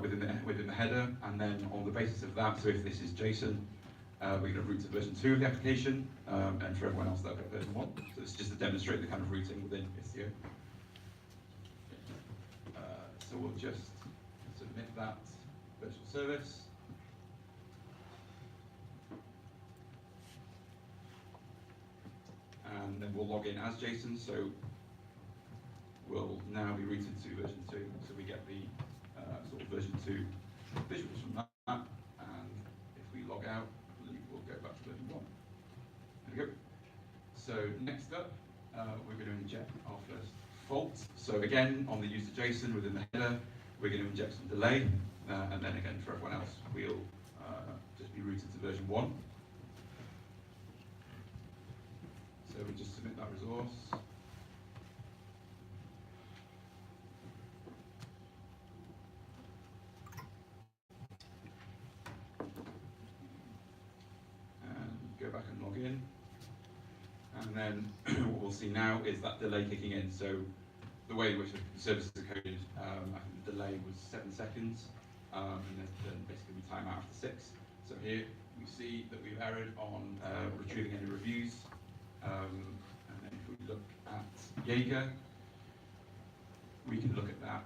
within the header, and then on the basis of that, so if this is JSON, we're going to route to version 2 of the application, and for everyone else that'll get version 1. So it's just to demonstrate the kind of routing within Istio. So we'll just submit that virtual service. And then we'll log in as JSON, so we'll now be routed to version 2, so we get the sort of version 2 visuals from that, and if we log out, I believe we'll go back to version 1. There we go. So next up, we're going to inject our first fault. So again, on the user JSON within the header, we're going to inject some delay, and then again for everyone else, we'll just be routed to version 1. So we just submit that resource. And go back and log in. And then what we'll see now is that delay kicking in. So the way in which the services are coded, I think the delay was 7 seconds, and then basically we time out after 6. So here we see that we've errored on retrieving any reviews, and then if we look at Jaeger, we can look at that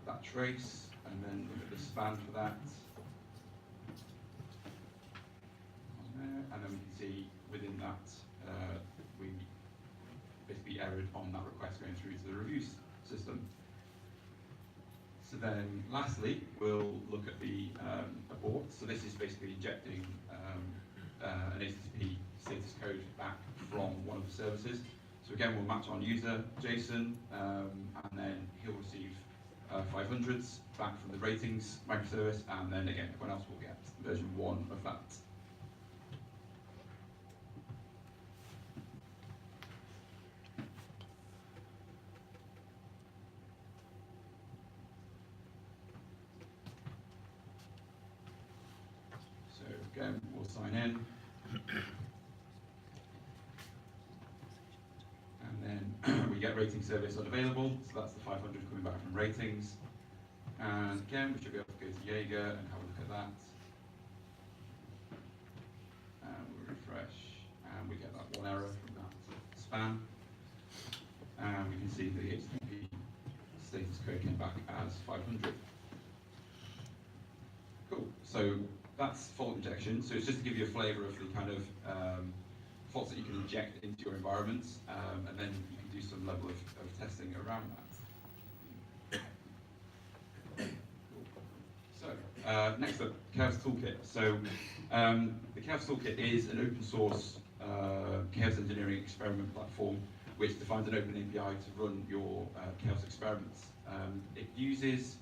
that trace, and then look at the span for that. And then we can see within that we basically errored on that request going through to the reviews system. So then lastly, we'll look at the abort. So this is basically injecting an HTTP status code back from one of the services. So again, we'll match on user JSON, and then he'll receive 500s back from the ratings microservice, and then again, everyone else will get version 1 of that. So again, we'll sign in. And then we get rating service unavailable, so that's the 500 coming back from ratings. And again, we should be able to go to Jaeger and have a look at that. And we'll refresh, and we get that 1 error from that span. And we can see the HTTP status code came back as 500. Cool. So that's fault injection. So it's just to give you a flavour of the kind of faults that you can inject into your environments, and then you can do some level of testing around that. So next up, Chaos Toolkit. So the Chaos Toolkit is an open source chaos engineering experiment platform which defines an open API to run your chaos experiments. It uses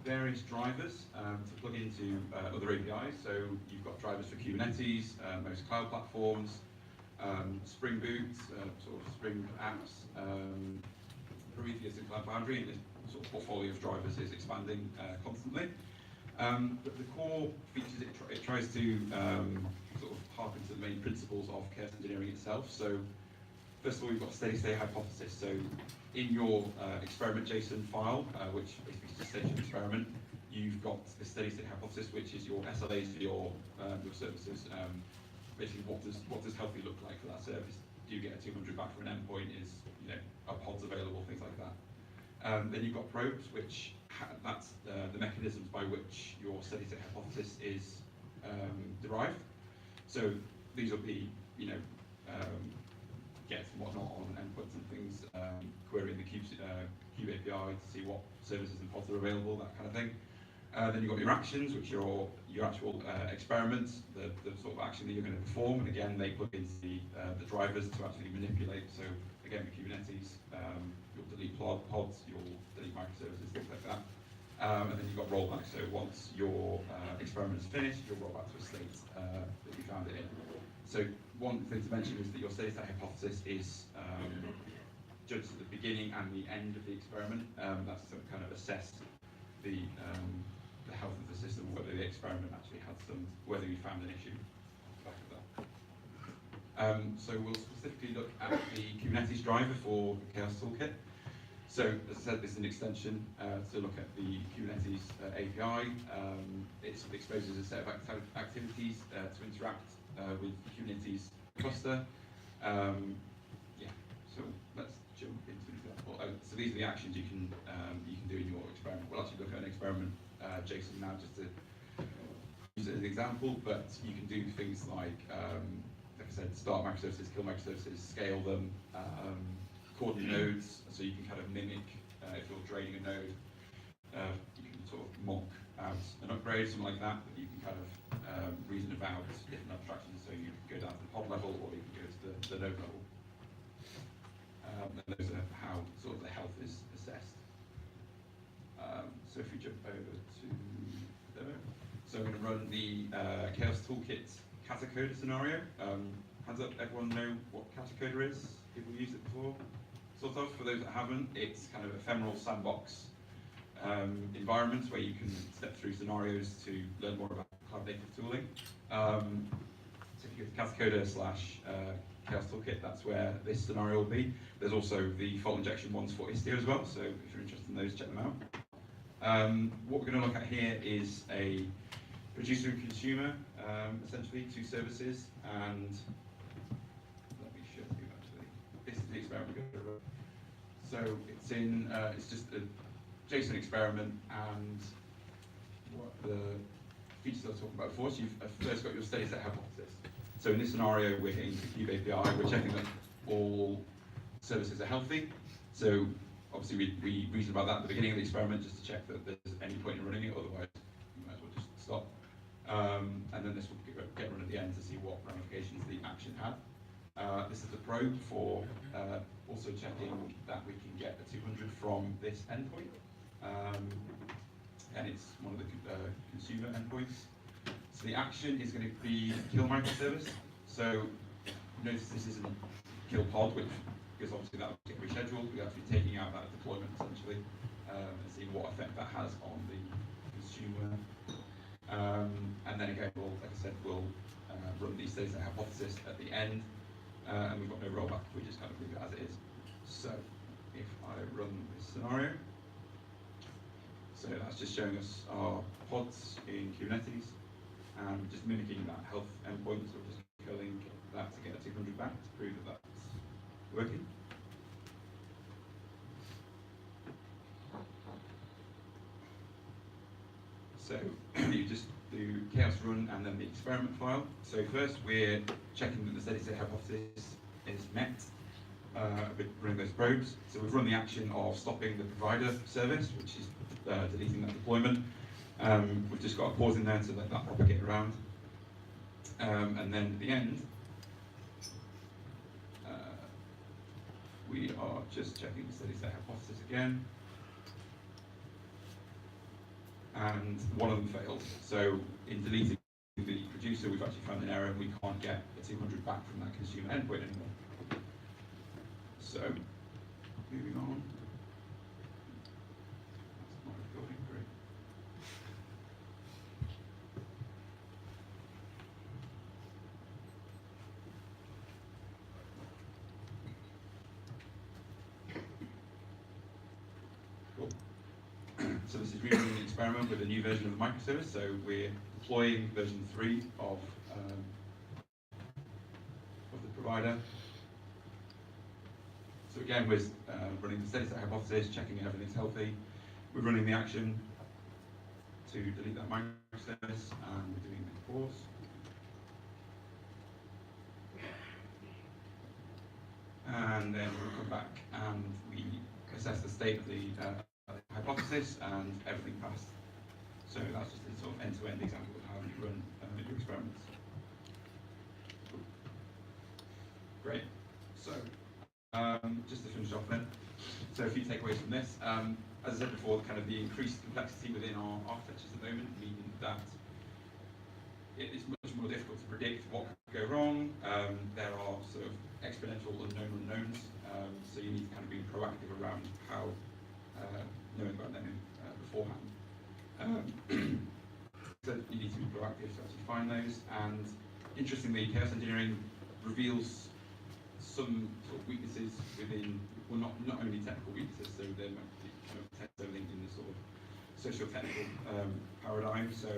various drivers to plug into other APIs. So you've got drivers for Kubernetes, most cloud platforms, Spring Boot, sort of Spring apps, Prometheus and Cloud Foundry, and this sort of portfolio of drivers is expanding constantly. But the core features it tries to sort of harken to the main principles of chaos engineering itself. So first of all, you've got a steady-state hypothesis. So in your experiment JSON file, which basically is just stage of experiment, you've got the steady-state hypothesis, which is your SLAs for your services. Basically, what does healthy look like for that service? Do you get a 200 back for an endpoint? Are pods available? Things like that. Then you've got probes, which that's the mechanisms by which your steady-state hypothesis is derived. So these will be, get and whatnot on endpoints and things, querying the Kube API to see what services and pods are available, that kind of thing. Then you've got your actions, which are your actual experiments, the sort of action that you're going to perform, and again, they plug into the drivers to actually manipulate. So again, with Kubernetes, you'll delete pods, you'll delete microservices, things like that. And then you've got rollback. So once your experiment is finished, you'll roll back to a state that you found it in. So one thing to mention is that your steady-state hypothesis is judged at the beginning and the end of the experiment. That's to kind of assess the health of the system, whether the experiment actually had whether you found an issue off the back of that. So we'll specifically look at the Kubernetes driver for Chaos Toolkit. So as I said, this is an extension to look at the Kubernetes API. It exposes a set of activities to interact with the Kubernetes cluster. So let's jump into an example. So these are the actions you can do in your experiment. We'll actually look at an experiment JSON now just to use it as an example, but you can do things like I said, start microservices, kill microservices, scale them, coordinate nodes, so you can kind of mimic if you're draining a node, you can sort of mock out an upgrade, something like that, but you can kind of reason about different abstractions, so you can go down to the pod level or you can go to the node level. And those are how sort of the health is assessed. So if we jump over to demo. So I'm going to run the Chaos Toolkit Catacoder scenario. Hands up, everyone know what Catacoder is? People used it before? Sort of, for those that haven't, it's kind of ephemeral sandbox environments where you can step through scenarios to learn more about cloud native tooling. So if you go to Catacoder Chaos Toolkit, that's where this scenario will be. There's also the fault injection ones for Istio as well, so if you're interested in those, check them out. What we're going to look at here is a producer and consumer, essentially, two services, and let me show you actually. This is the experiment we're going to run. So it's just a JSON experiment, and what the features I was talking about before. So you've first got your steady state hypothesis. So in this scenario, we're hitting the Cube API, we're checking that all services are healthy. So obviously we reason about that at the beginning of the experiment just to check that there's any point in running it, otherwise you might as well just stop. And then this will get run at the end to see what ramifications the action had. This is the probe for also checking that we can get a 200 from this endpoint. And it's one of the consumer endpoints. So the action is going to be kill microservice. So notice this isn't kill pod, because obviously that will get rescheduled. We have to be taking out that deployment essentially and seeing what effect that has on the consumer. And then again, like I said, we'll run these steady state hypothesis at the end, and we've got no rollback. We just kind of leave it as it is. So if I run this scenario, so that's just showing us our pods in Kubernetes, and just mimicking that health endpoint, so we're just killing that to get a 200 back to prove that that's working. So you just do chaos run and then the experiment file. So first we're checking that the steady state hypothesis is met. We're running those probes. So we've run the action of stopping the provider service, which is deleting that deployment. We've just got a pause in there to let that propagate around. And then at the end, we are just checking the steady state hypothesis again. And one of them failed. So in deleting the producer, we've actually found an error and we can't get a 200 back from that consumer endpoint anymore. So, moving on. That's not recording, great. Cool. So this is rerunning the experiment with a new version of the microservice. So we're deploying version 3 of the provider. So again, we're running the steady state hypothesis, checking everything's healthy. We're running the action to delete that microservice, and we're doing the pause. And then we'll come back and we assess the state of the hypothesis, and everything passed. So that's just a sort of end-to-end example of how you run your experiments. Great. So just to finish off then, so a few takeaways from this. As I said before, kind of the increased complexity within our architectures at the moment, meaning that it is much more difficult to predict what could go wrong. There are sort of exponential unknown unknowns, so you need to kind of be proactive around how knowing about them beforehand. So you need to be proactive to actually find those. And interestingly, chaos engineering reveals some sort of weaknesses within, well, not only technical weaknesses, so they might be kind of test everything in the sort of socio-technical paradigm. So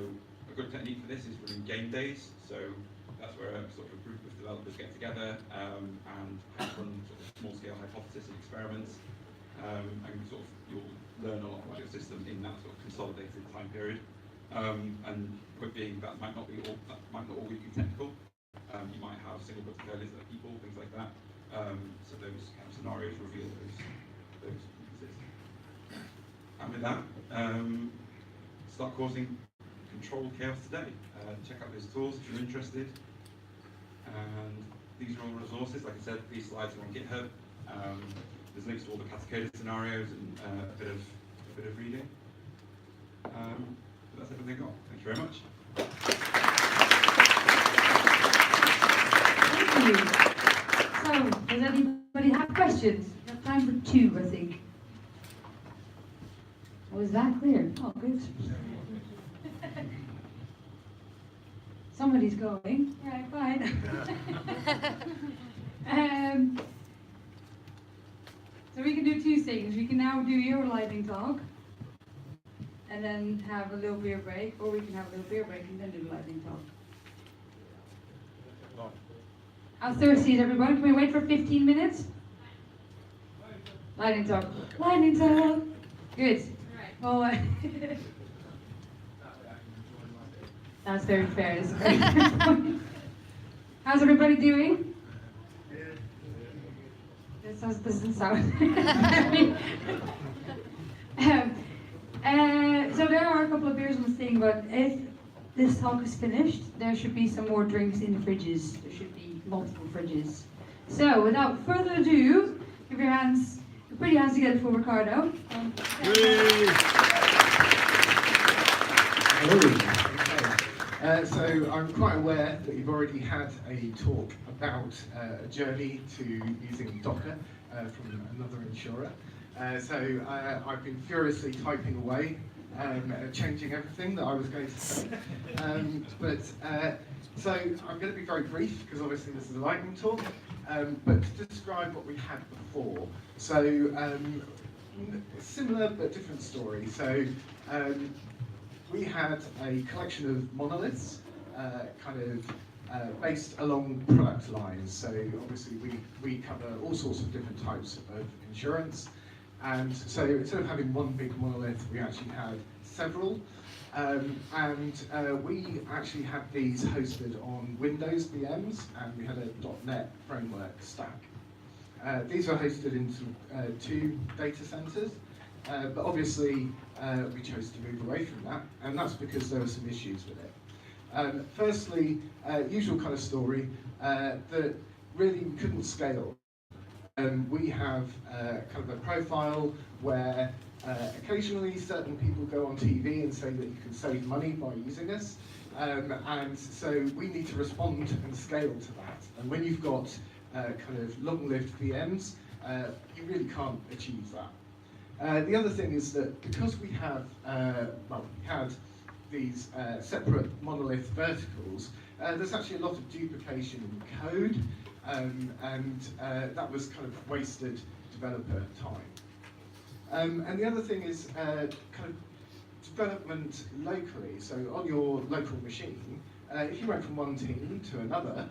a good technique for this is running game days. So that's where a sort of a group of developers get together and run sort of small-scale hypothesis and experiments, and sort of you'll learn a lot about your system in that sort of consolidated time period. And point being, that might not always be technical. You might have single book failures of people, things like that. So those kind of scenarios reveal those weaknesses. And with that, start causing controlled chaos today. Check out those tools if you're interested. And these are all resources. Like I said, these slides are on GitHub. There's links to all the coded scenarios and a bit of reading. But that's everything I've got. Thank you very much. Thank you. So, does anybody have questions? We have time for 2, I think. Was that clear? Oh, good. Somebody's going. Right, fine. So we can do two things. We can now do your lightning talk, and then have a little beer break, or we can have a little beer break and then do the lightning talk. How thirsty is everybody? Can we wait for 15 minutes? Lightning talk. Lightning talk. Good. Well, that's very fair. That's very fair. How's everybody doing? This doesn't sound. So there are a couple of beers on the thing, but if this talk is finished, there should be some more drinks in the fridges. There should be multiple fridges. So without further ado, give your pretty hands together for Ricardo. Hello. So I'm quite aware that you've already had a talk about a journey to using Docker from another insurer. So I've been furiously typing away, changing everything that I was going to say. So I'm going to be very brief because obviously this is a lightning talk, but to describe what we had before. So similar but different story. So we had a collection of monoliths, based along product lines. So obviously we cover all sorts of different types of insurance. And so instead of having one big monolith, we actually had several. We actually had these hosted on Windows VMs, and we had a .NET framework stack. These were hosted into two data centers, but obviously we chose to move away from that, and that's because there were some issues with it. Firstly, usual kind of story, that really we couldn't scale. We have kind of a profile where occasionally certain people go on TV and say that you can save money by using us, and so we need to respond and scale to that. And when you've got kind of long-lived VMs, you really can't achieve that. The other thing is that because we have, we had these separate monolith verticals, there's actually a lot of duplication in code, and that was kind of wasted developer time. And the other thing is kind of development locally. So on your local machine, if you went from one team to another,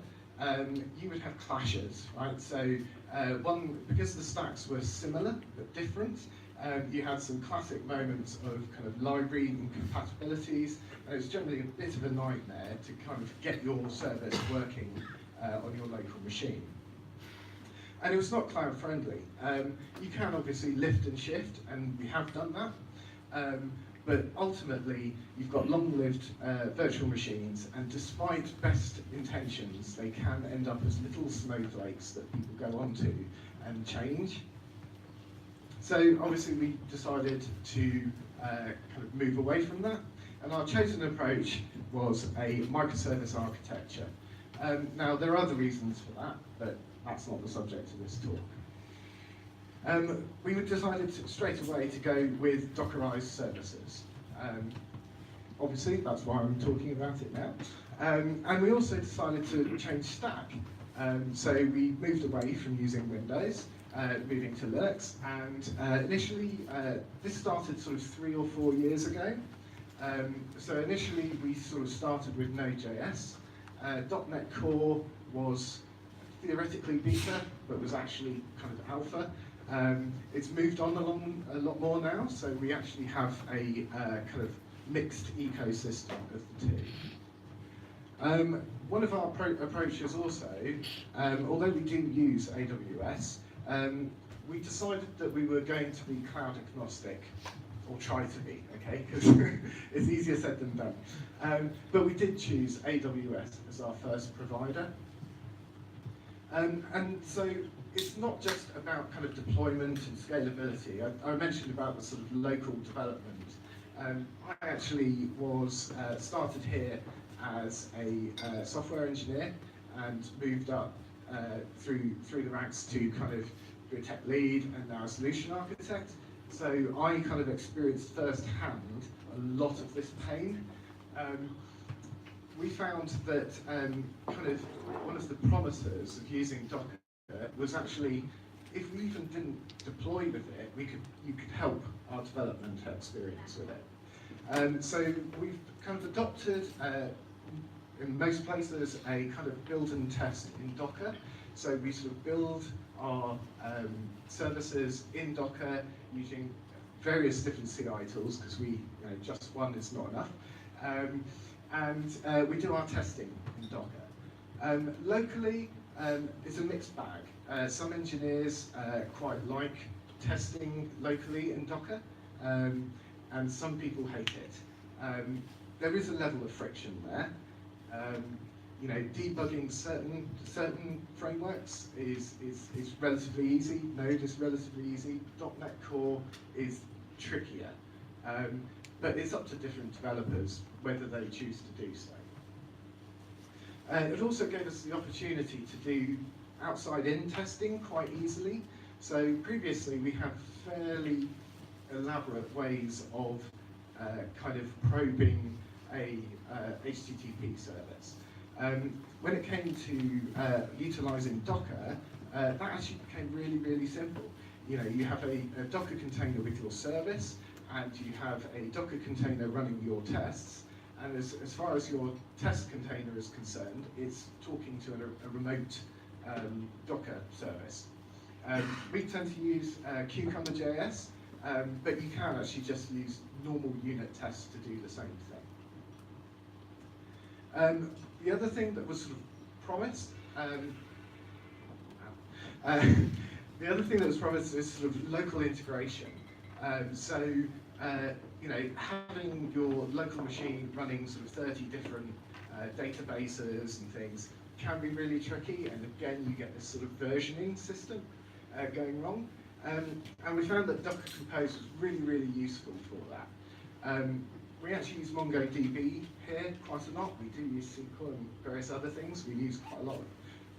you would have clashes, right? So because the stacks were similar but different, you had some classic moments of kind of library incompatibilities, and it's generally a bit of a nightmare to kind of get your service working on your local machine. And it was not cloud friendly. You can obviously lift and shift, and we have done that. But ultimately, you've got long-lived virtual machines, and despite best intentions, they can end up as little snowflakes that people go onto and change. So obviously, we decided to kind of move away from that, and our chosen approach was a microservice architecture. Now, there are other reasons for that, but that's not the subject of this talk. We decided straight away to go with Dockerized services. Obviously, that's why I'm talking about it now. And we also decided to change stack. So we moved away from using Windows, moving to Linux, and initially, this started sort of 3 or 4 years ago. So initially, we sort of started with Node.js. .NET Core was theoretically beta, but was actually kind of alpha. It's moved on along a lot more now, so we actually have a kind of mixed ecosystem of the two. One of our approaches also, although we do use AWS, we decided that we were going to be cloud agnostic, or try to be, okay, because it's easier said than done. But we did choose AWS as our first provider. And so it's not just about kind of deployment and scalability. I mentioned about the sort of local development. I actually was started here as a software engineer and moved up through the ranks to kind of be a tech lead and now a solution architect. So I kind of experienced firsthand a lot of this pain. We found that kind of one of the promises of using Docker it was actually, if we even didn't deploy with it, you could help our development experience with it. So we've kind of adopted, in most places, a kind of build and test in Docker. So we sort of build our services in Docker using various different CI tools, because just one is not enough. And we do our testing in Docker. Locally, it's a mixed bag. Some engineers quite like testing locally in Docker, and some people hate it. There is a level of friction there. Debugging certain frameworks is relatively easy. Node is relatively easy. .NET Core is trickier. But it's up to different developers whether they choose to do so. It also gave us the opportunity to do outside-in testing quite easily. So previously we had fairly elaborate ways of kind of probing a HTTP service. When it came to utilizing Docker, that actually became really, really simple. You have a Docker container with your service, and you have a Docker container running your tests. And as far as your test container is concerned, it's talking to a remote Docker service. We tend to use Cucumber.js, but you can actually just use normal unit tests to do the same thing. The other thing that was sort of promised, is sort of local integration. Having your local machine running sort of 30 different databases and things can be really tricky, and again you get this sort of versioning system going wrong. And we found that Docker Compose was really, really useful for that. We actually use MongoDB here quite a lot. We do use SQL and various other things. We use quite a lot of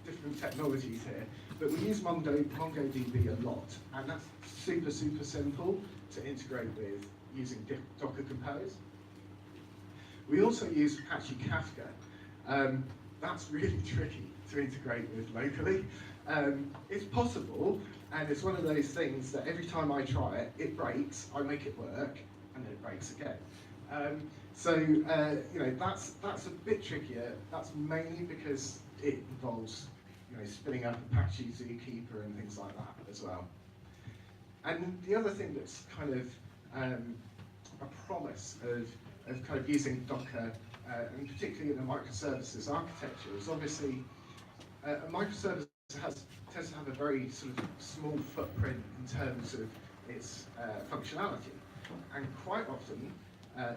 different technologies here, but we use MongoDB a lot, and that's super, super simple to integrate with using Docker Compose. We also use Apache Kafka. That's really tricky to integrate with locally. It's possible, and it's one of those things that every time I try it, it breaks, I make it work, and then it breaks again. That's a bit trickier. That's mainly because it involves spinning up Apache Zookeeper and things like that as well. And the other thing that's kind of a promise of kind of using Docker, and particularly in the microservices architecture, is obviously a microservice tends to have a very sort of small footprint in terms of its functionality, and quite often,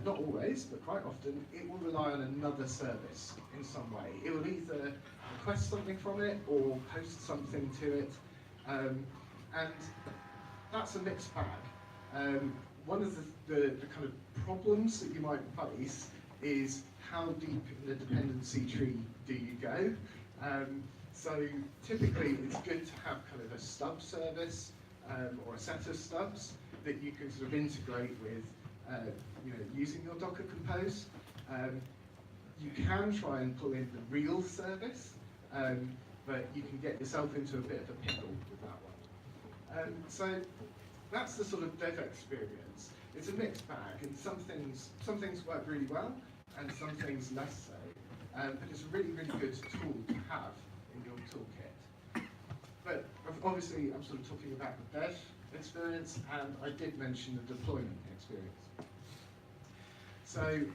not always, but quite often, it will rely on another service in some way. It will either request something from it or post something to it, and that's a mixed bag. One of the kind of problems that you might face is how deep in the dependency tree do you go? So typically it's good to have kind of a stub service or a set of stubs that you can sort of integrate with using your Docker Compose. You can try and pull in the real service, but you can get yourself into a bit of a pickle with that one. So that's the sort of dev experience. It's a mixed bag, and some things work really well, and some things less so. But it's a really, really good tool to have in your toolkit. But obviously, I'm sort of talking about the dev experience, and I did mention the deployment experience. So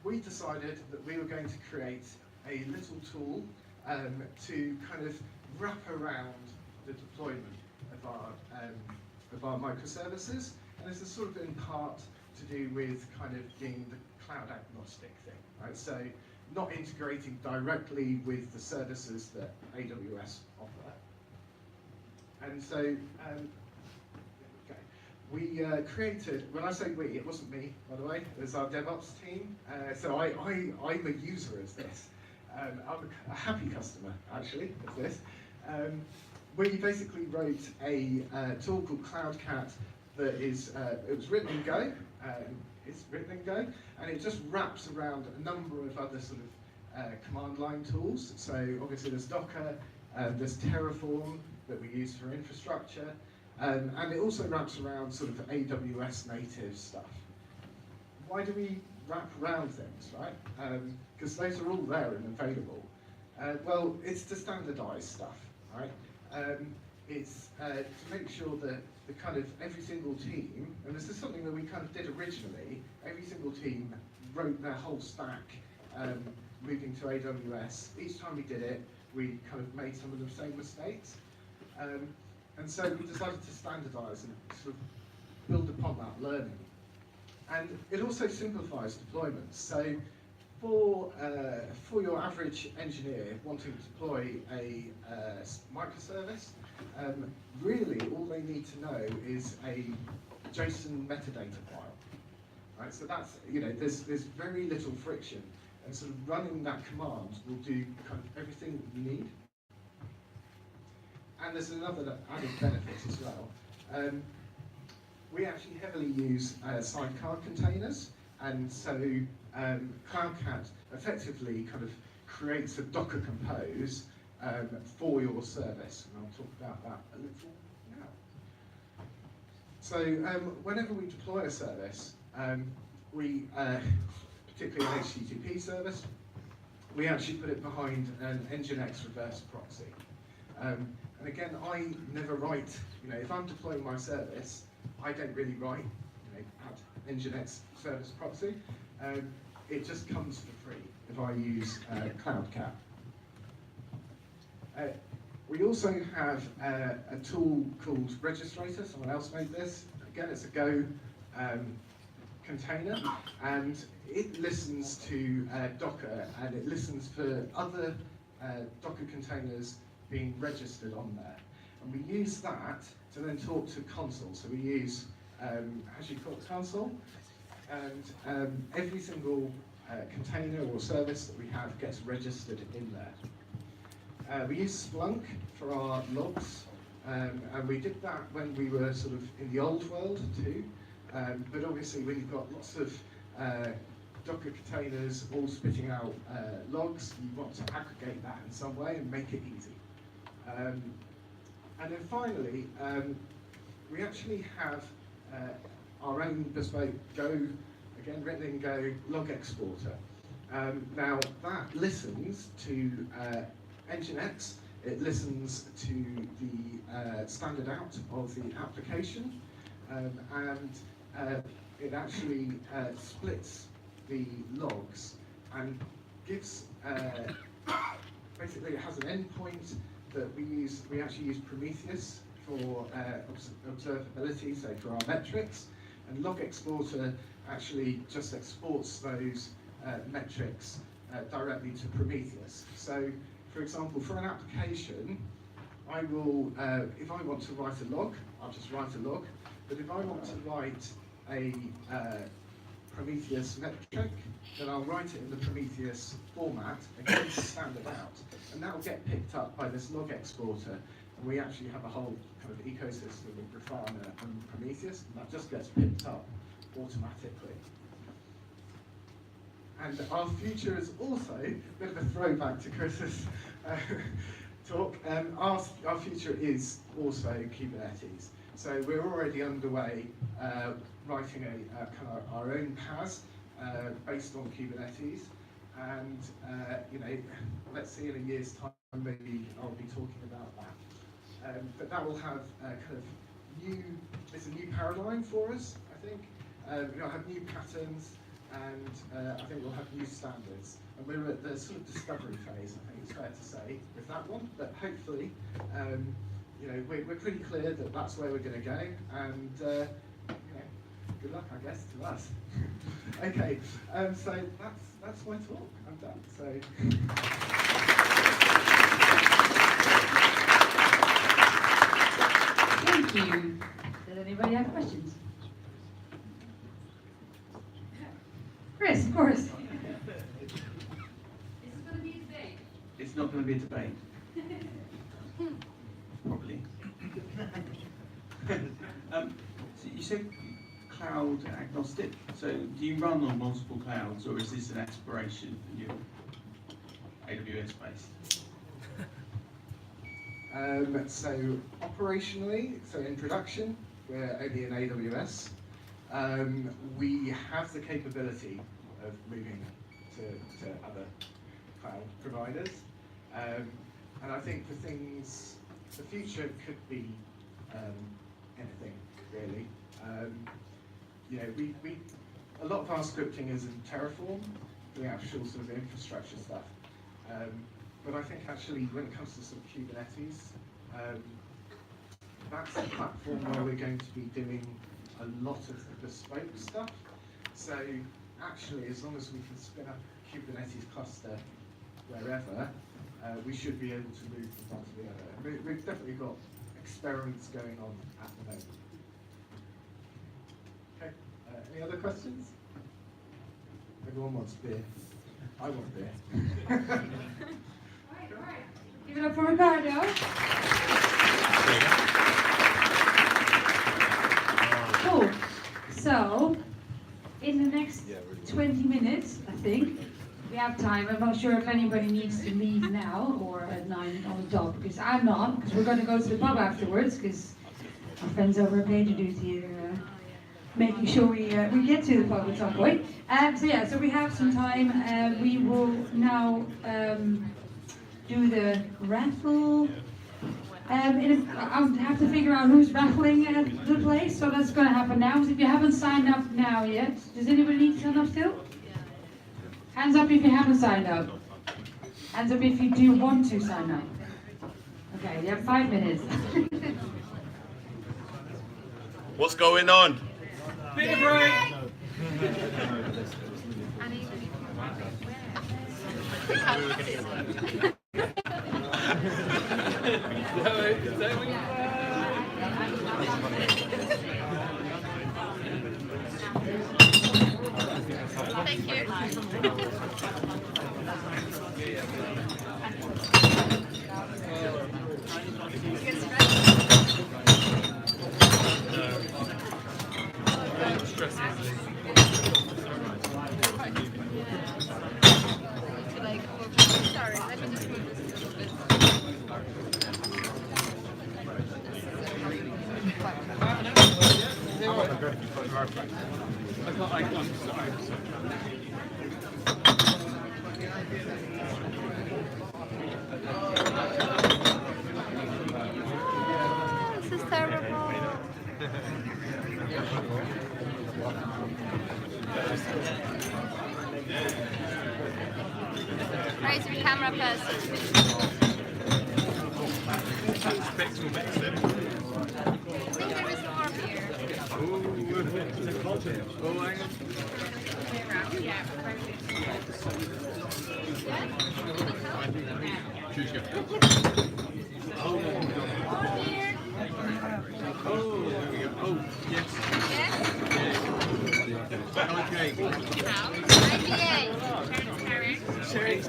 we decided that we were going to create a little tool to kind of wrap around the deployment of our microservices, and this is sort of in part to do with kind of being the cloud agnostic thing, right? So not integrating directly with the services that AWS offer. And so we created, when I say we, it wasn't me, by the way, it was our DevOps team. So I'm a user of this. I'm a happy customer, actually, of this. We basically wrote a tool called CloudCat that is, it was written in Go, it's written in Go, and it just wraps around a number of other sort of command line tools. So obviously there's Docker, There's Terraform that we use for infrastructure, and it also wraps around sort of AWS native stuff. Why do we wrap around things, right? Because those are all there and available. Well, it's to standardize stuff, right? It's to make sure that the kind of every single team, and this is something that we kind of did originally, every single team wrote their whole stack moving to AWS. Each time we did it, we kind of made some of the same mistakes. And so we decided to standardize and sort of build upon that learning. And it also simplifies deployments. So for your average engineer wanting to deploy a microservice, really all they need to know is a JSON metadata file. Right? So that's, there's very little friction, and sort of running that command will do kind of everything that you need. And there's another added benefit as well. We actually heavily use sidecar containers, and so CloudCat effectively kind of creates a Docker Compose for your service, and I'll talk about that a little now. So whenever we deploy a service, we, particularly an HTTP service, we actually put it behind an Nginx reverse proxy. And again, I never write, if I'm deploying my service, I don't really write, add Nginx service proxy. It just comes for free if I use CloudCat. We also have a tool called Registrator. Someone else made this. Again, it's a Go container, and it listens to Docker, and it listens for other Docker containers being registered on there. And we use that to then talk to console. So we use HashiCorp console, and every single container or service that we have gets registered in there. We use Splunk for our logs, and we did that when we were sort of in the old world too. But obviously when you've got lots of Docker containers all spitting out logs, you want to aggregate that in some way and make it easy. And then finally, we actually have our own bespoke Go, again written in Go, log exporter. Now that listens to Nginx, it listens to the standard out of the application, and it actually splits the logs and gives, basically it has an endpoint that we use. We actually use Prometheus for observability, so for our metrics, and log exporter actually just exports those metrics directly to Prometheus. So, for example, for an application, I will, if I want to write a log, I'll just write a log. But if I want to write a Prometheus metric, then I'll write it in the Prometheus format, again standard out, and that will get picked up by this log exporter. And we actually have a whole kind of ecosystem of Grafana and Prometheus, and that just gets picked up automatically. And our future is also a bit of a throwback to Chris's talk. Our future is also Kubernetes. So we're already underway writing kind of our own PaaS based on Kubernetes, and let's see in a year's time maybe I'll be talking about that. But that will have kind of it's a new paradigm for us, I think. We'll have new patterns, and I think we'll have new standards. And we're at the sort of discovery phase, I think it's fair to say, with that one. But hopefully, we're pretty clear that that's where we're going to go. And good luck, I guess, to us. Okay, so that's my talk. I'm done. So. Thank you. Does anybody have questions? Chris, of course. Is this going to be a debate? It's not going to be a debate. Probably. So you said cloud agnostic. So do you run on multiple clouds, or is this an aspiration for you? AWS based. So operationally, so in production, we're only in AWS. We have the capability of moving to other cloud providers. And I think for things, the future could be anything really. You know, we a lot of our scripting is in Terraform, the actual sort of infrastructure stuff. But I think actually when it comes to sort of Kubernetes, that's a platform where we're going to be doing a lot of the bespoke stuff. So actually, as long as we can spin up a Kubernetes cluster wherever, we should be able to move from one to the other. We've definitely got experiments going on at the moment. Okay, any other questions? Everyone wants beer. I want beer. Right. Give it up for Ricardo. Cool. So, in the next 20 minutes, I think, we have time. I'm not sure if anybody needs to leave now or at 9 on the dot, because I'm not, because we're going to go to the pub afterwards, because our friends over at PagerDuty are making sure we get to the pub at some point. So we have some time. We will now do the raffle. I have to figure out who's raffling at the place, so that's going to happen now. So if you haven't signed up now yet, does anybody need to sign up still? Hands up if you haven't signed up. Hands up if you do want to sign up. Okay, you have 5 minutes. What's going on? Big break. Thank you. Sorry, let me just move this a little bit. This is terrible. Raise your camera person. I think there is more here. Oh, hang on. Choose your. Oh, Here. oh, yes. Yes? Okay. How? IPA. Sharing,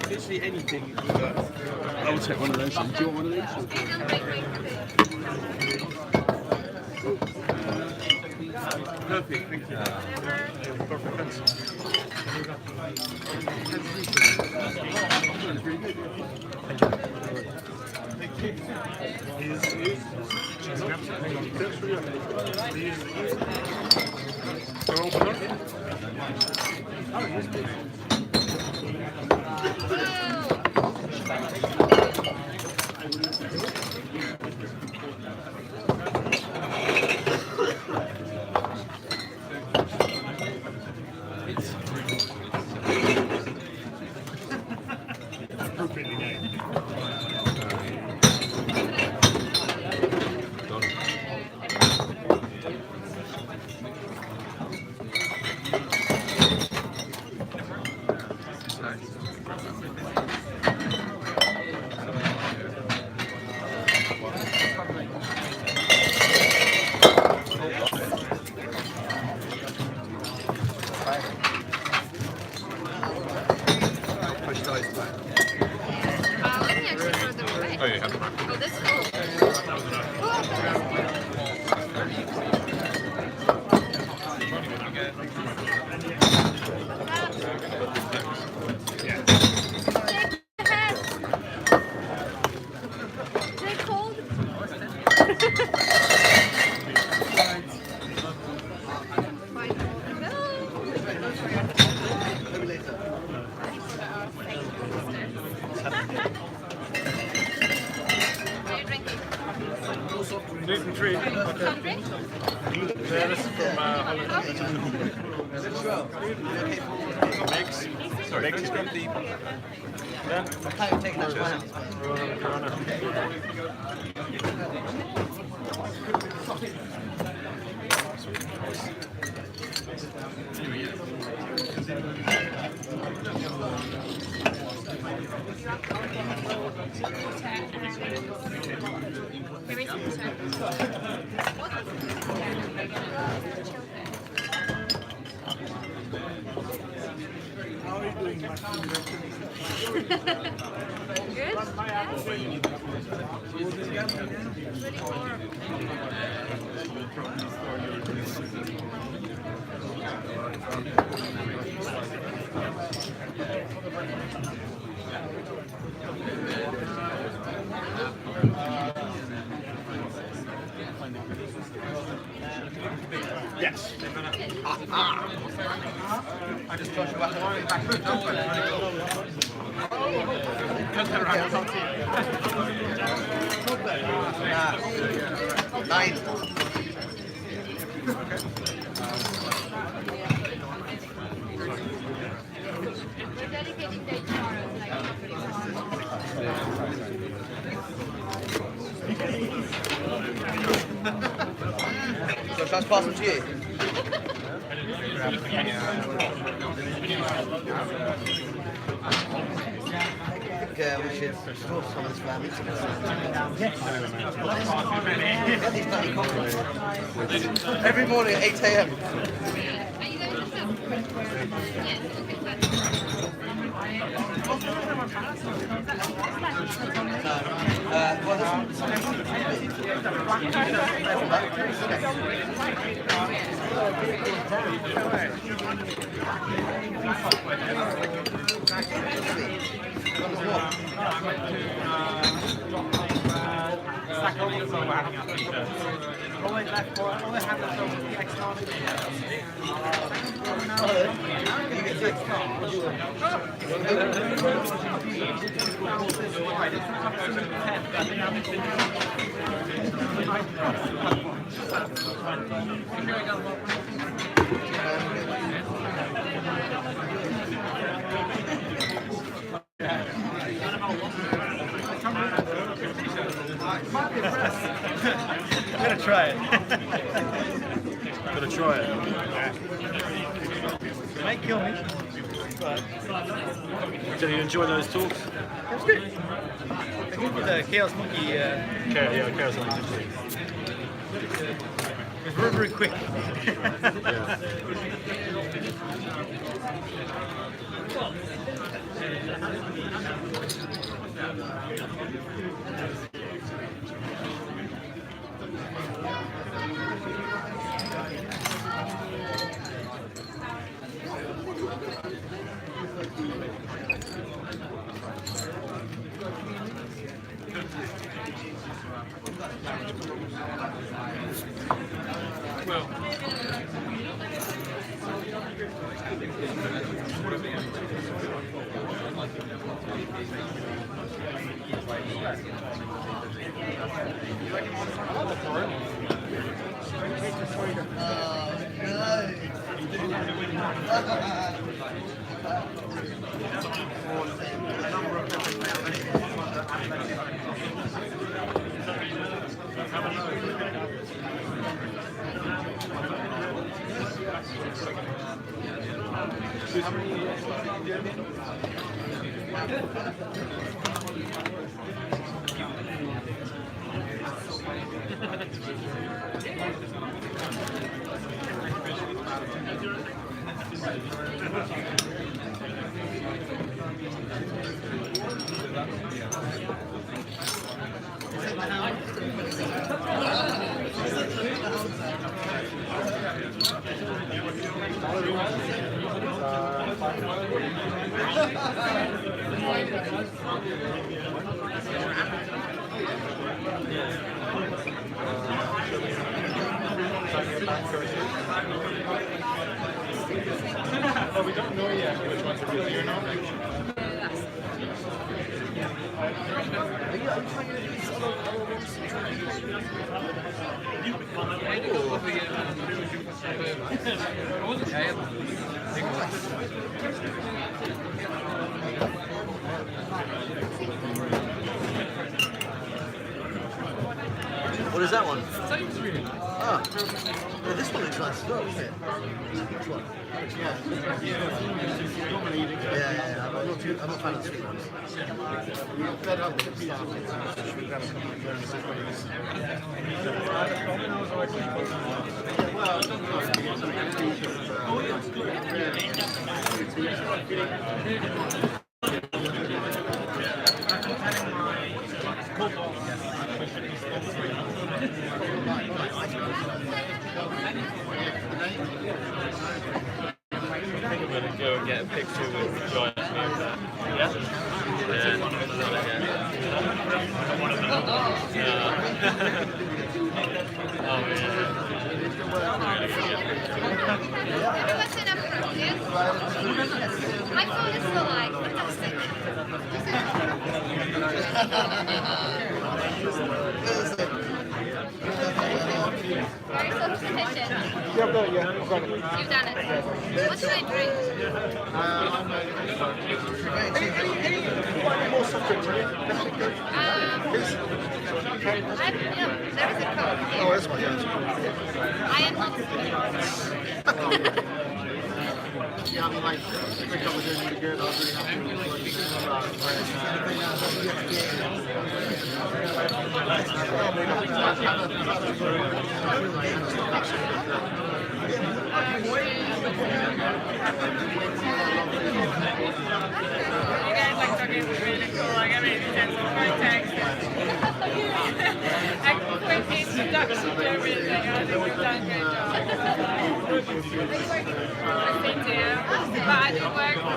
literally anything. I will take one of those. Do you want one of these? Perfect, thank you. Yeah, this is from Holland. Mix. Sorry, mix from the. Yeah. I can't take that one. How are you doing, Yes. I just thought about the line back to the Nine. We're dedicating day tomorrow, So shall I pass them to you? I think we should store some of this family. Get these bloody coffees. Every morning at 8 AM. Well, this I'm gonna try it. I'm gonna try it. It might kill me. But... Did you enjoy those talks? It was good. I think the Chaos Monkey. Chaos Monkey. It was very, very quick. Oh, we don't know yet which ones are really or not. you trying to do these other What is that one? Ah, well, this one looks nice as well, isn't it? Which one? Yeah. I'm not a fan of the sweet ones. I think I'm going to go and get a picture with Giant Move. Yeah? Oh, What's in up front, yes? My phone is still like fantastic. Very self-sufficient. Yeah, I've got it, yeah. I've got it. You've done it. What should I drink? Any more soft drinks, right? There is a Coke here. Oh, that's my yeah. I am not. Yeah, I mean, like, Ricardo was doing really good. I was really happy You guys like talking really cool, like everything in some context. A quick introduction to everything. I think we've done a good job. I think but I do work for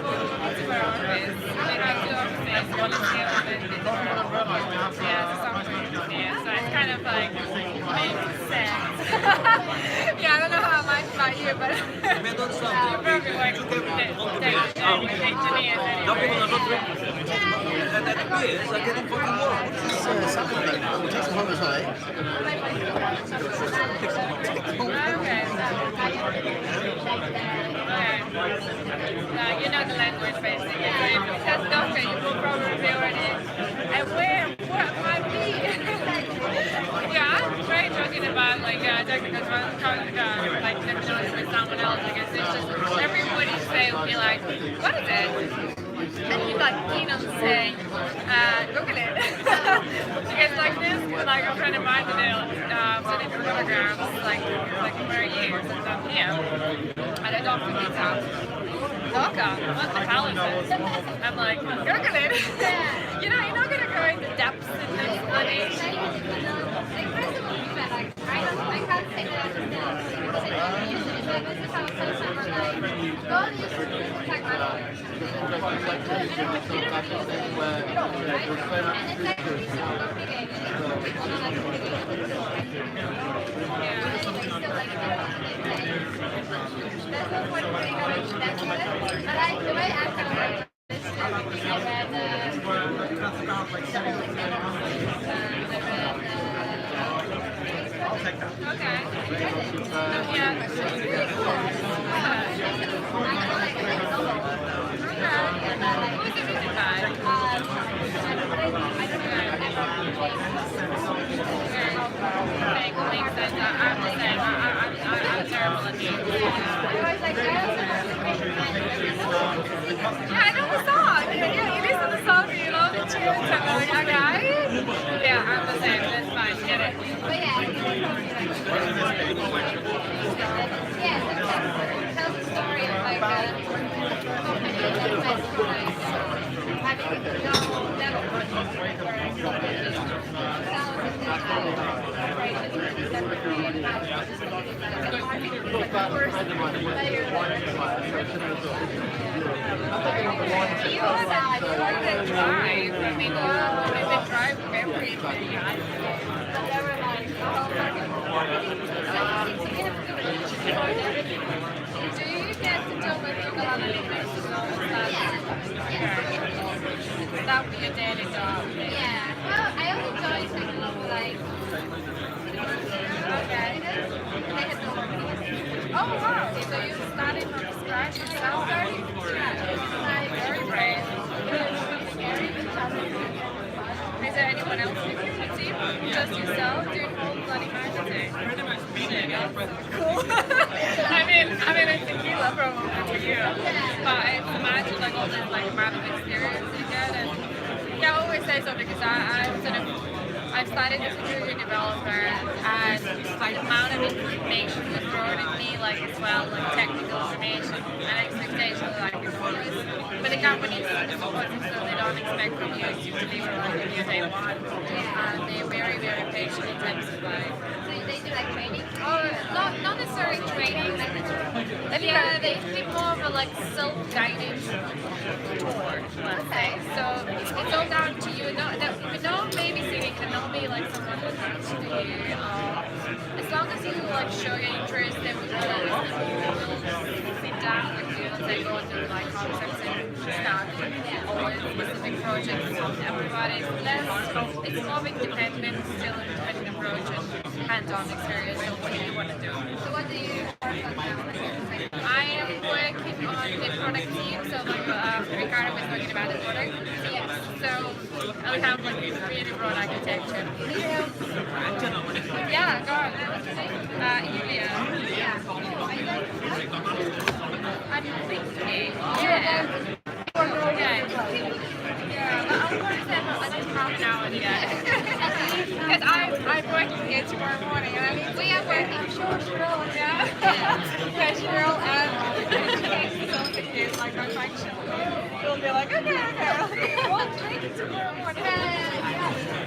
Dsure office. They have two offices, one in here and then in yeah, so software engineer. So it's kind of like makes sense. Yeah, I don't know how much about you, but you probably work with data engineers anyway. And the beers are getting fucking warm. This Saturday, it takes a long time. You know the language basically. So if it says Docker, you will probably be already aware of what might be. Yeah, I'm very talking about like technical like terminology with someone else because it's just everybody say will be like, what is it? And he's like keen on saying, Google it. Because like this, like a friend of mine today, studying programs like for years and stuff here. And I don't forget that. Docker, what the hell is it? I'm like, Google it. You know, you're not going to go into depths in this explanation. I can't say that I understand because I don't use it. But this is how sometimes we're like, don't use it to talk about it. And it's actually so complicated. There's no point in putting a rich depth to it. But the way I kind of read this, I read Okay. Yeah. It's really cool. Who's the music guy? Makes sense. I'm the same. I'm terrible at these. Yeah, I know the song. Yeah, you listen to the song and you love the tunes and I'm like, okay. Yeah, I'm the same. That's fine. Get it. But yeah, it tells the story of like having no Do you get to deal with Google Analytics and all of that? Yeah. That would be your daily job. wow! So you started from scratch yourself? Very brave. Is there anyone else in the team? Just yourself doing all bloody marketing? Cool. I mean, it's a killer program for you. But it's imagine like all this like amount of experience you get, and yeah, I always say so because I've started as a junior developer, and the amount of information was thrown at me, like as well, like technical information and expectations, like enormous. But the companies support it, so they don't expect from you to deliver on the view they want, and they're very, very patient in terms of like. So they do like training? Oh, not necessarily training. Yeah, they do more of a like self-guided tour, let's say. So it's all down to you. No babysitting cannot be like someone who comes to you. As long as you like show your interest, they will sit down with you and they go and do like concepts and stuff, or specific projects. Everybody's it's more of independent, still an independent approach and hands-on experience of what you want to do. So what do you work on now? I am working on the product team, so like Ricardo was talking about the product. Yes. So I have like this really broad architecture. Yeah, go on. Yulia. I don't think so. Yeah. Okay. Yeah, but I'll probably say about like half an hour yet. Because I'm working here tomorrow morning and I need to are working short roll, yeah. Yeah, Cheryl and something is like my function. We'll be like, okay, we'll drink it tomorrow morning.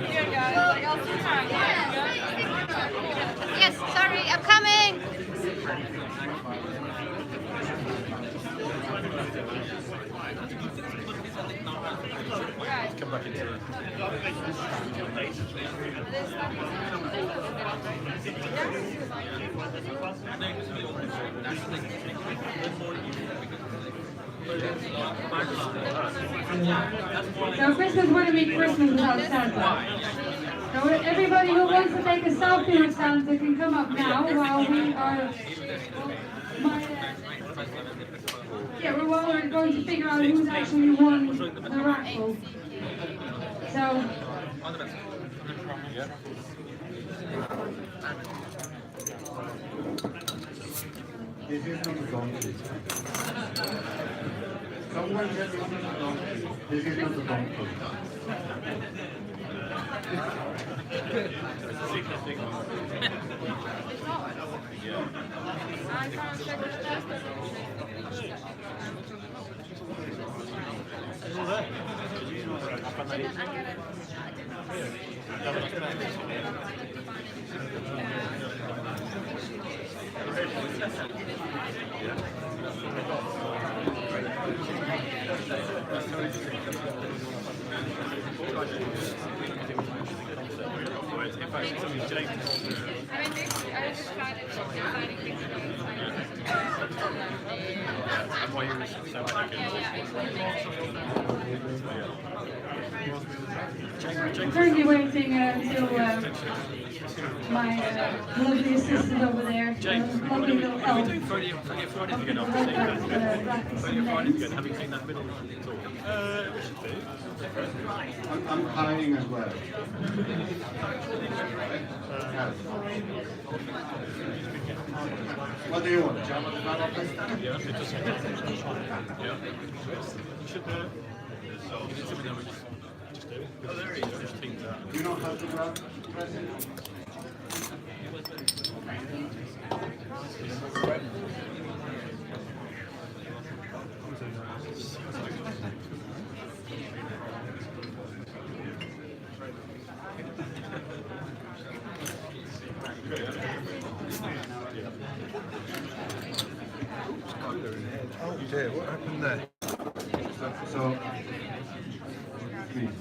Here guys, like I'll see you. Yes, sorry, I'm coming. Come back into it. So Christmas wouldn't be Christmas without Santa. So everybody who wants to take a selfie with Santa can come up now while we are... we're going to figure out who's actually won the raffle. So... This is not a donkey. Someone get this is not a donkey. This is not a donkey. I'm currently waiting until my lovely assistant over there, lovely little elf. Having seen that middle talk. I'm hiring as well. What do you want? Java developer? Yeah, it just yeah. You should just do it. Just think that. Do you know how to grab present? Oh dear, what happened there? So please.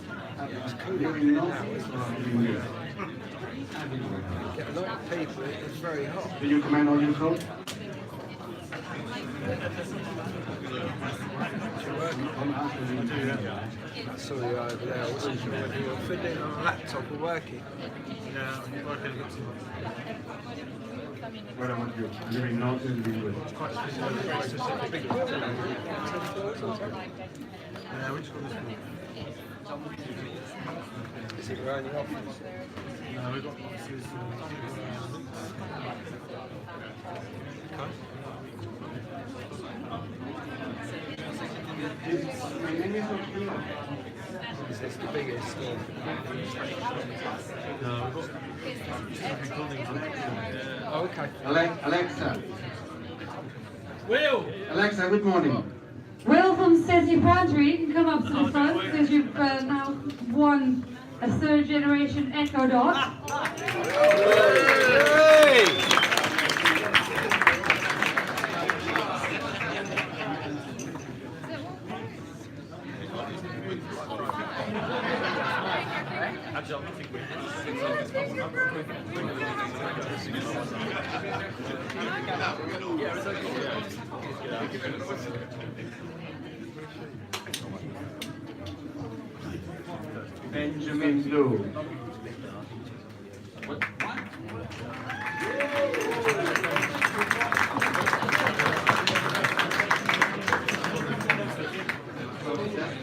You will not Get a lot of people, it's very hot. do you command all your code? I saw you over there. I wasn't sure whether you were fiddling on a laptop or working. Yeah, I'm working a bit. What about you? Living north in the US. Quite specific. Big building. Yeah, which one is it? Is it your only office? No, we've got offices Is this the biggest? Or? No, we've got specific buildings. Oh, okay. Alexa. Will! Alexa, good morning. Will from City Pantry, you can come up to the front because you've now won a third generation Echo Dot. Benjamin Blue.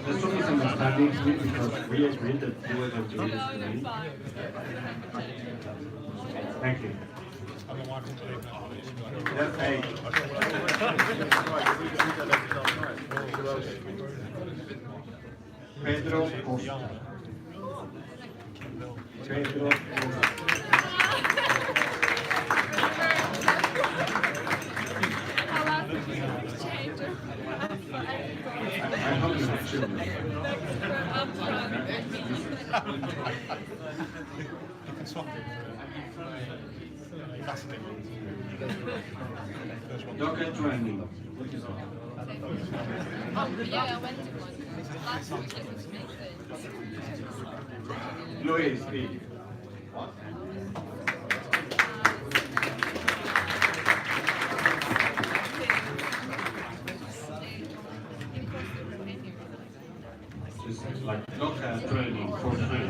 There's some misunderstanding here because we agreed that you were going to read his name. Thank you. Yes, hey. Pedro Costa. Pedro Costa. I hope you have children. You can swap it. Fascinating. Docker training. Yeah, I went to one. Last week it was me. Louis, speak. Just like Docker training for free.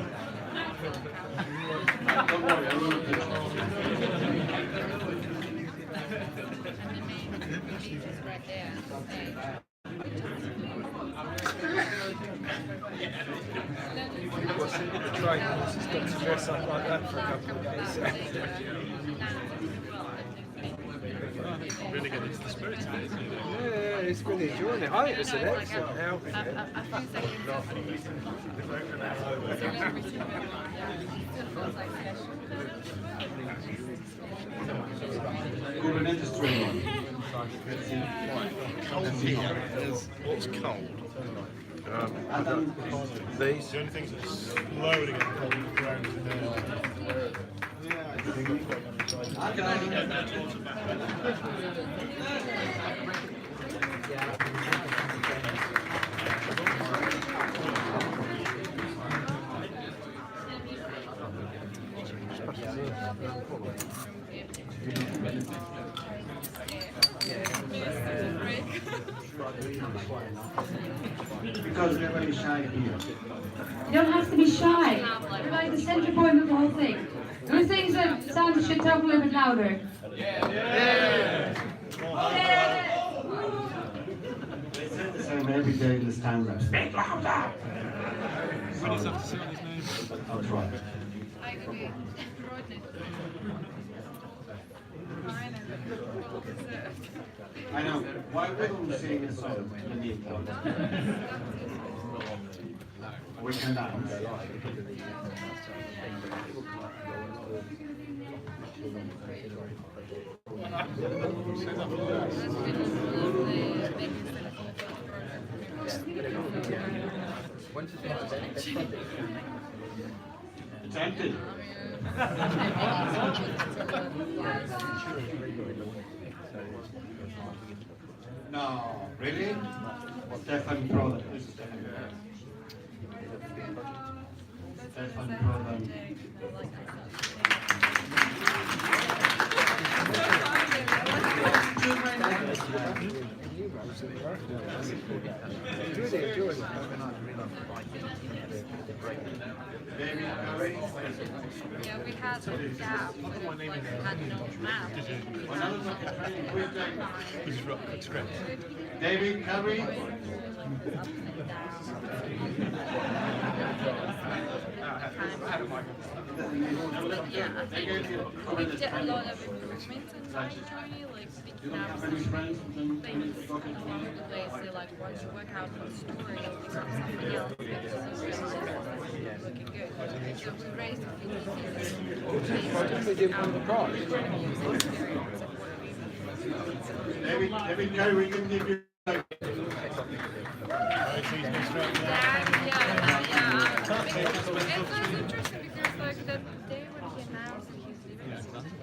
Don't worry, I will teach you. Right there. What's in the training? It's just got to dress up like that for a couple of days. Really get into the spirit of it, isn't it? Yeah, it's really enjoying it. I think it's an excellent helping it. Kubernetes training. Cold here is what's cold. These. The only things that's slowly getting cold on the ground is Because we're very shy here. You don't have to be shy. You're like the center point of the whole thing. Those things that sound should talk a little bit louder. They said the same every day in the stand rep. Speak louder! I'll try. I know. Why wouldn't we sing a song in the import? We can dance. It's empty. No, really? Stefan Prodan. Stefan Prodan. Yeah, we had a gap, like we had no map. David, Carrie. Yeah, I think we did a lot of improvements in my journey, like picking up some things along the way. So like once you work out one story, you'll become something else because it's looking good. So we raised a few David, Carrie, we can give you. Yeah. It was interesting because like the day when he announced that he's leaving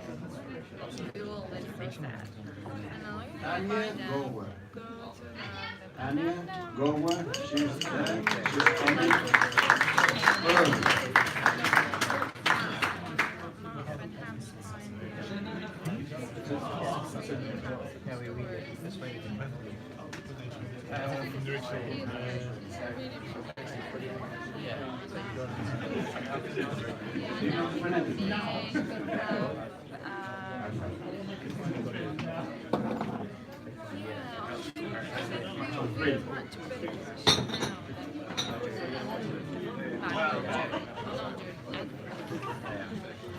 we will then fix that. And now you can find out, go to Anya, go over. She's there.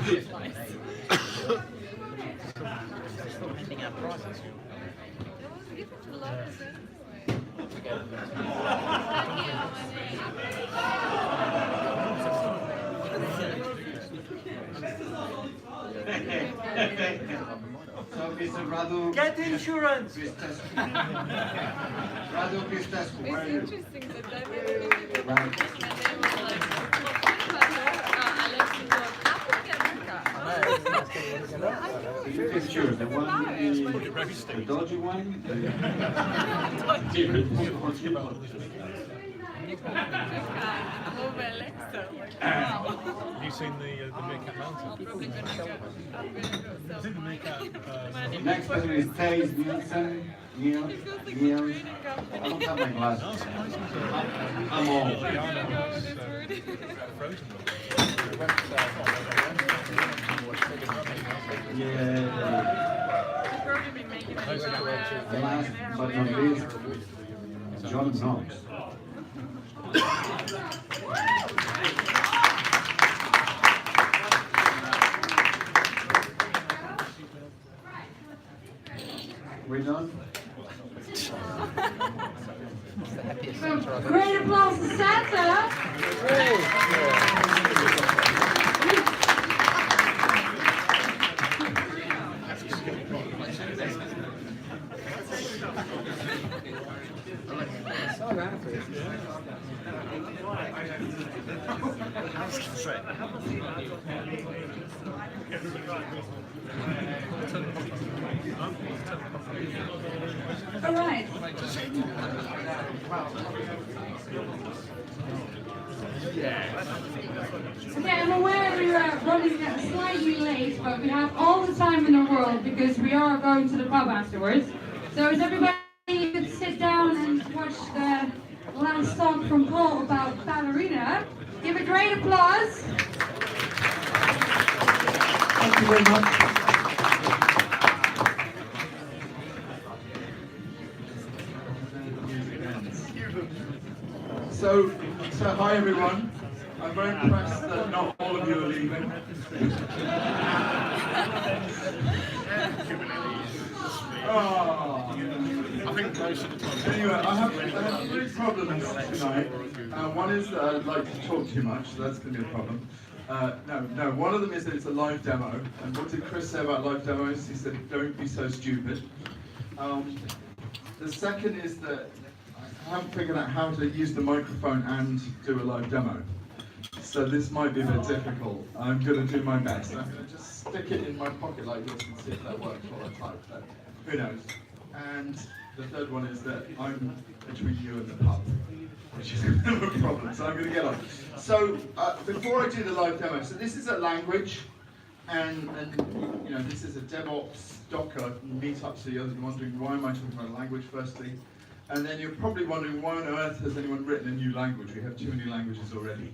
She's coming. So, Mr. Radu, get insurance! Radu Pistescu, where are you? It's interesting that they were like, Sure, the one, the dodgy one. Have you seen the Meerkat Mountain? Next person is Taze Nielsen. Neil. I don't have my glasses. I'm old. Yeah. Last but not least, John Knox. We done? Great applause to Santa! All right. Okay, I'm aware we are running slightly late, but we have all the time in the world because we are going to the pub afterwards. So is everybody could sit down and watch the last talk from Paul about Ballerina? Give a great applause. Thank you very much. So hi everyone. I'm very impressed that not all of you are leaving. I think most of the time. Anyway, I have 3 problems tonight. One is that I'd like to talk too much, so that's going to be a problem. No, one of them is that it's a live demo. And what did Chris say about live demos? He said, don't be so stupid. The second is that I haven't figured out how to use the microphone and do a live demo. So this might be a bit difficult. I'm going to do my best. I'm going to just stick it in my pocket like this and see if that works while I type. But who knows? And the third one is that I'm between you and the pub, which is a bit of a problem. So I'm going to get on. So before I do the live demo, so this is a language, and you know, this is a DevOps Docker meetup. So you're wondering, why am I talking about language firstly? And then you're probably wondering, why on earth has anyone written a new language? We have too many languages already.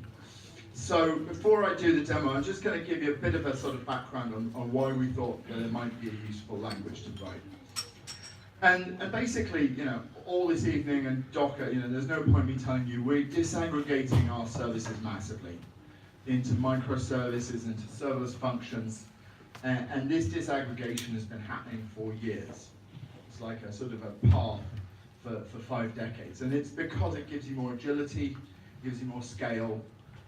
So before I do the demo, I'm just going to give you a bit of a sort of background on why we thought that it might be a useful language to write. And basically, you know, all this evening and Docker, you know, there's no point me telling you, we're disaggregating our services massively into microservices, into serverless functions, and this disaggregation has been happening for years. It's like a sort of a path for 5 decades, and it's because it gives you more agility, gives you more scale,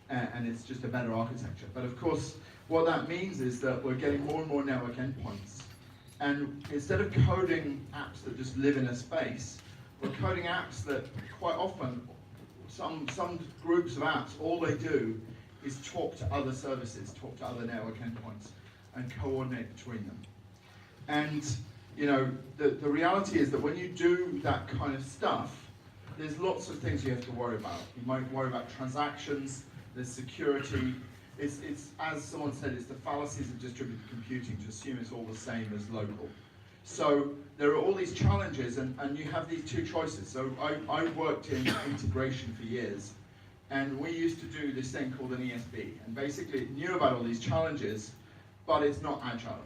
and it's just a better architecture. But of course, what that means is that we're getting more and more network endpoints, and instead of coding apps that just live in a space, we're coding apps that quite often, some groups of apps, all they do is talk to other services, talk to other network endpoints, and coordinate between them. And you know, the reality is that when you do that kind of stuff, there's lots of things you have to worry about. You might worry about transactions, there's security. It's as someone said, it's the fallacies of distributed computing to assume it's all the same as local. So there are all these challenges, and you have these two choices. So I worked in integration for years, and we used to do this thing called an ESB, and basically it knew about all these challenges, but it's not agile.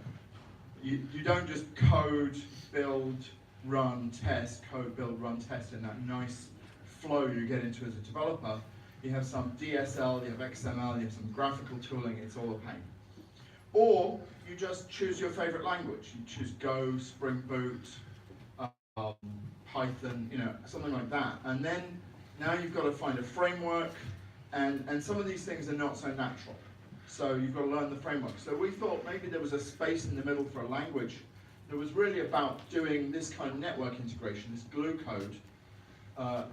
You don't just code, build, run, test, code, build, run, test in that nice flow you get into as a developer. You have some DSL, you have XML, you have some graphical tooling, it's all a pain. Or you just choose your favorite language. You choose Go, Spring Boot, Python, you know, something like that. And then now you've got to find a framework, and some of these things are not so natural. So you've got to learn the framework. So we thought maybe there was a space in the middle for a language that was really about doing this kind of network integration, this glue code,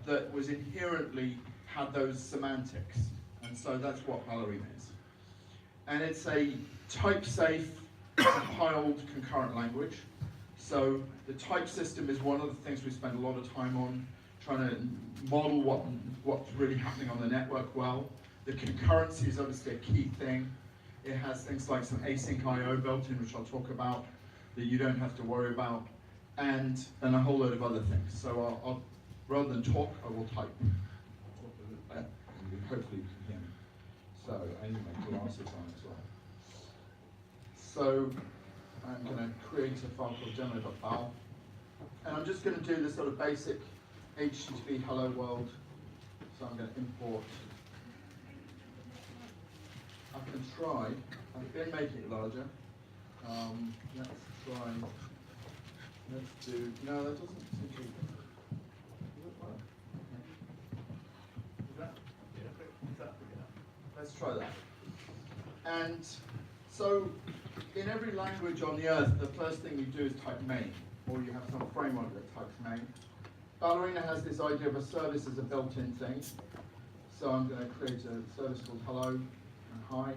that was inherently had those semantics. And so that's what Ballerina is. And it's a type-safe, compiled concurrent language. So the type system is one of the things we spend a lot of time on, trying to model what's really happening on the network well. The concurrency is obviously a key thing. It has things like some async I/O built in, which I'll talk about, that you don't have to worry about, and a whole load of other things. So I'll rather than talk, I will type. Hopefully you can hear me. So I need my glasses on as well. So I'm going to create a file called demo.bal, and I'm just going to do this sort of basic HTTP hello world. So I'm going to import. I can try. I've been making it larger. Let's try. Let's do. No, that doesn't seem to. Let's try that. And so, in every language on the earth, the first thing you do is type main, or you have some framework that types main. Ballerina has this idea of a service as a built-in thing. So I'm going to create a service called hello and hi,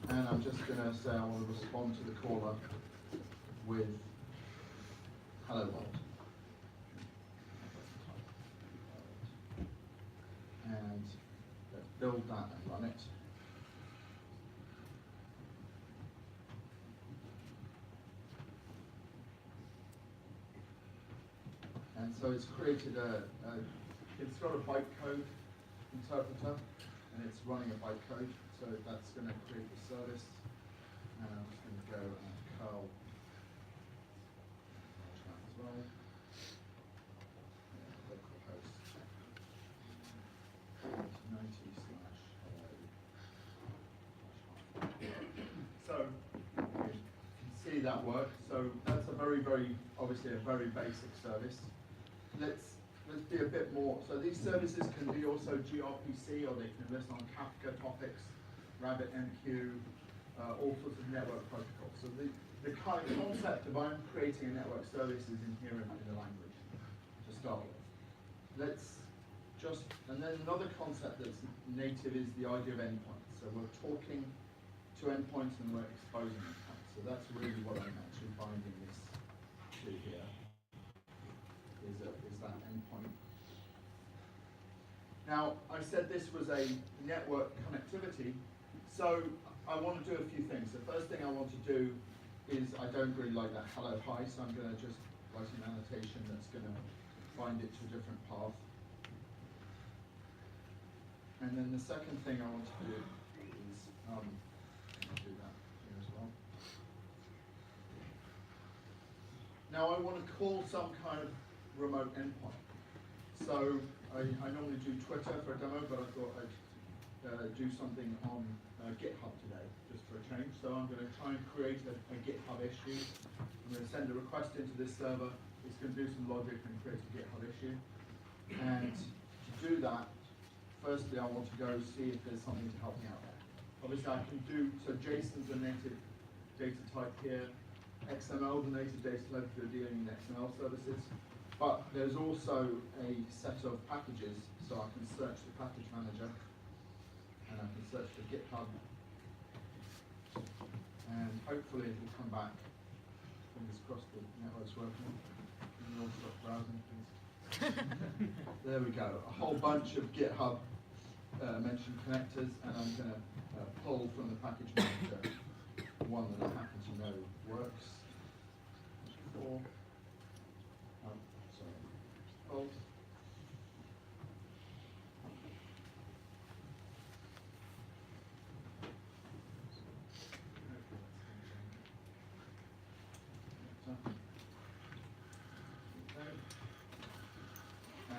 and I'm just going to say I want to respond to the caller with hello world. And let's build that and run it. And so it's created it's got a bytecode interpreter, and it's running a bytecode. So that's going to create the service. And I'm just going to go and curl that as well. Localhost 90/hello. So you can see that work. So that's a very obviously a very basic service. Let's be a bit more. So these services can be also gRPC, or they can list on Kafka topics, RabbitMQ, all sorts of network protocols. So the kind of concept of I'm creating a network service is inherent in the language to start with. And then another concept that's native is the idea of endpoints. So we're talking to endpoints and we're exposing endpoints. So that's really what I'm actually binding this to here. Is that endpoint. Now, I said this was a network connectivity, so I want to do a few things. The first thing I want to do is, I don't really like that hello hi, so I'm going to just write an annotation that's going to bind it to a different path. And then the second thing I want to do is, I'll do that here as well. Now I want to call some kind of remote endpoint. So I normally do Twitter for a demo, but I thought I'd do something on GitHub today, just for a change. So I'm going to try and create a GitHub issue. I'm going to send a request into this server. It's going to do some logic and create a GitHub issue. And to do that, firstly I want to go see if there's something to help me out there. Obviously I can do, so JSON's a native data type here. XML is a native data type if you're dealing in XML services. But there's also a set of packages, so I can search the package manager, and I can search for GitHub, and hopefully it will come back. Fingers crossed the network's working. Can you all stop browsing, please? There we go. A whole bunch of GitHub mentioned connectors, and I'm going to pull from the package manager one that I happen to know works. Sorry. Pull.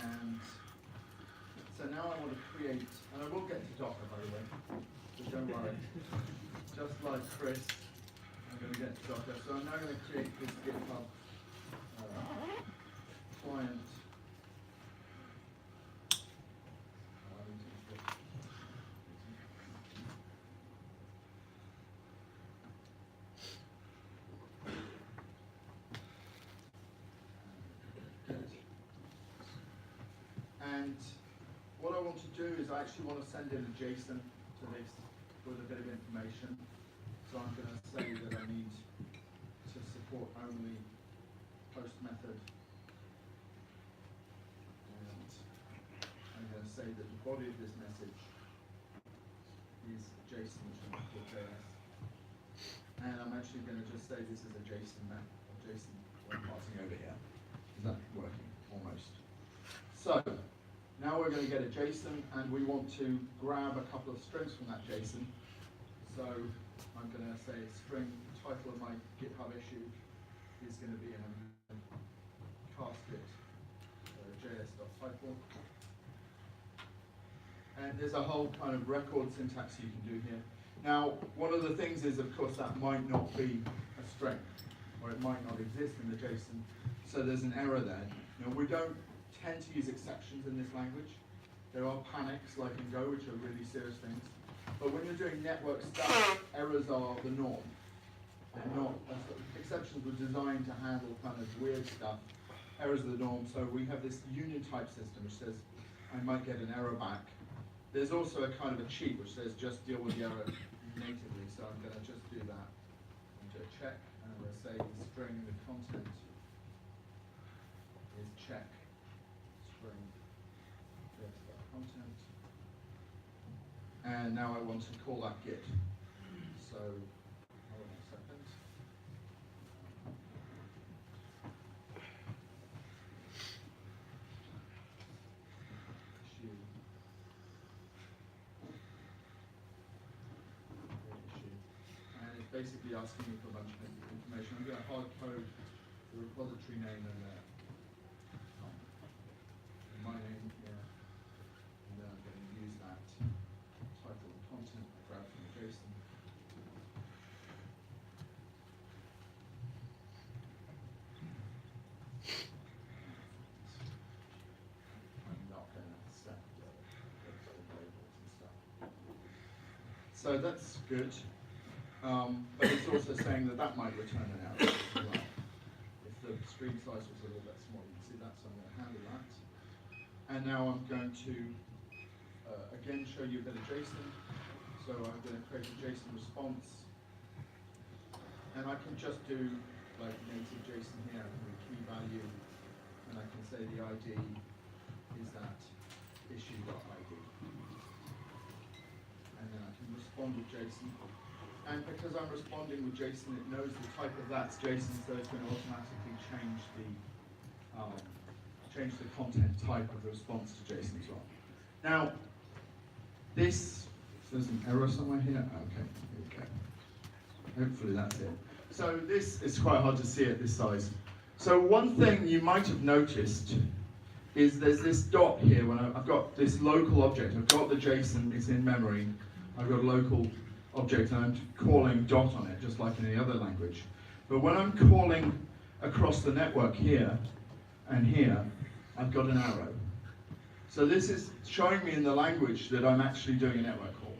And so now I want to create, and I will get to Docker by the way, so don't worry. Just like Chris, I'm going to get to Docker. So I'm now going to create this GitHub client. And what I want to do is I actually want to send in a JSON to this with a bit of information. So I'm going to say that I need to support only post method. And I'm going to say that the body of this message is JSON, which I'm called JS. And I'm actually going to just say this is a JSON map, or JSON we're passing over here. Is that working? Almost. So now we're going to get a JSON, and we want to grab a couple of strings from that JSON. So I'm going to say string title of my GitHub issue is going to be, and I'm going to cast it js.title. And there's a whole kind of record syntax you can do here. Now, one of the things is, of course, that might not be a string, or it might not exist in the JSON. So there's an error there. Now, we don't tend to use exceptions in this language. There are panics, like in Go, which are really serious things. But when you're doing network stuff, errors are the norm. They're not, exceptions were designed to handle kind of weird stuff. Errors are the norm, so we have this union type system which says, I might get an error back. There's also a kind of a cheat which says, just deal with the error natively, so I'm going to just do that. I'm going to check, and I'm going to say the string, the content is check. String content, and now I want to call that Git. So hold on a second. Issue. And it's basically asking me for a bunch of information. I'm going to hard code the repository name and my name here, and then I'm going to use that title and content I grabbed from JSON. I'm not going to set the labels and stuff. So that's good, but it's also saying that that might return an error as well. If the screen size was a little bit small, you can see that, so I'm going to handle that. And now I'm going to, again, show you a bit of JSON. So I'm going to create a JSON response. And I can just do like native JSON here with a key value. And I can say the ID is that issue.id. And then I can respond with JSON. And because I'm responding with JSON, it knows the type of that's JSON, so it can automatically change the change the content type of the response to JSON as well. Now, this, there's an error somewhere here. Okay, here we go. Hopefully that's it. So this is quite hard to see at this size. So one thing you might have noticed is there's this dot here when I've got this local object. I've got the JSON, it's in memory. I've got a local object and I'm calling dot on it, just like in any other language. But when I'm calling across the network here and here, I've got an arrow. So this is showing me in the language that I'm actually doing a network call.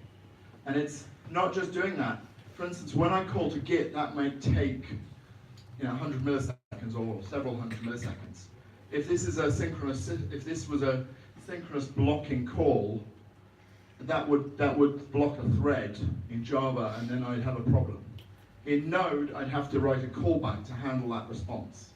And it's not just doing that. For instance, when I call to Git, that might take 100 milliseconds or several hundred milliseconds. If this is a synchronous, if this was a synchronous blocking call, that would block a thread in Java, and then I'd have a problem. In Node, I'd have to write a callback to handle that response.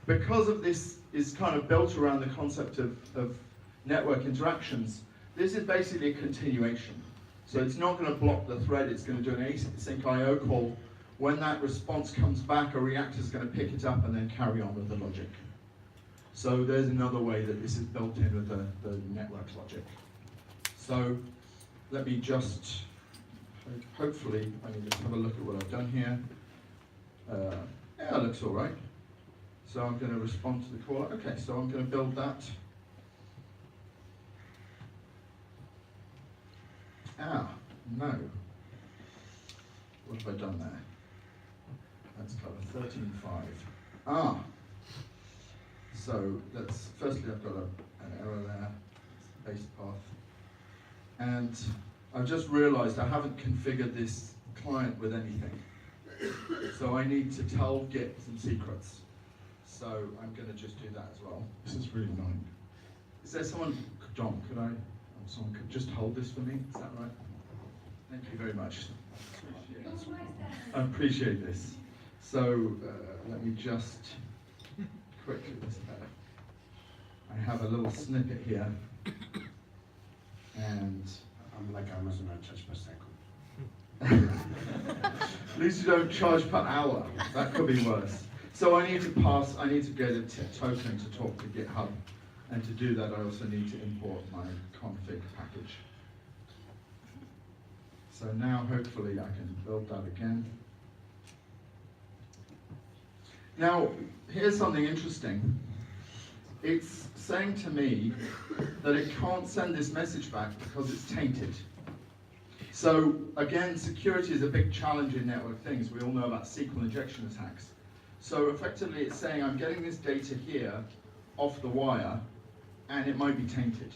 Because of this is kind of built around the concept of network interactions, this is basically a continuation. So it's not going to block the thread, it's going to do an async IO call. When that response comes back, a reactor is going to pick it up and then carry on with the logic. So there's another way that this is built in with the network logic. So let me just, hopefully, I can just have a look at what I've done here. Yeah, it looks all right. So I'm going to respond to the caller. Okay, so I'm going to build that. Ah, no. What have I done there? That's cover 13.5. Ah. So that's, firstly I've got an error there, base path. And I've just realized I haven't configured this client with anything. So I need to tell Git some secrets. So I'm going to just do that as well. This is really annoying. Is there someone, John, someone could just hold this for me? Is that right? Thank you very much. I appreciate this. So let me just quickly, I have a little snippet here. And I'm like Amazon, I charge per second. At least you don't charge per hour. That could be worse. So I need to get a token to talk to GitHub. And to do that, I also need to import my config package. So now, hopefully, I can build that again. Now, here's something interesting. It's saying to me that it can't send this message back because it's tainted. So again, security is a big challenge in network things. We all know about SQL injection attacks. So effectively, it's saying I'm getting this data here off the wire, and it might be tainted.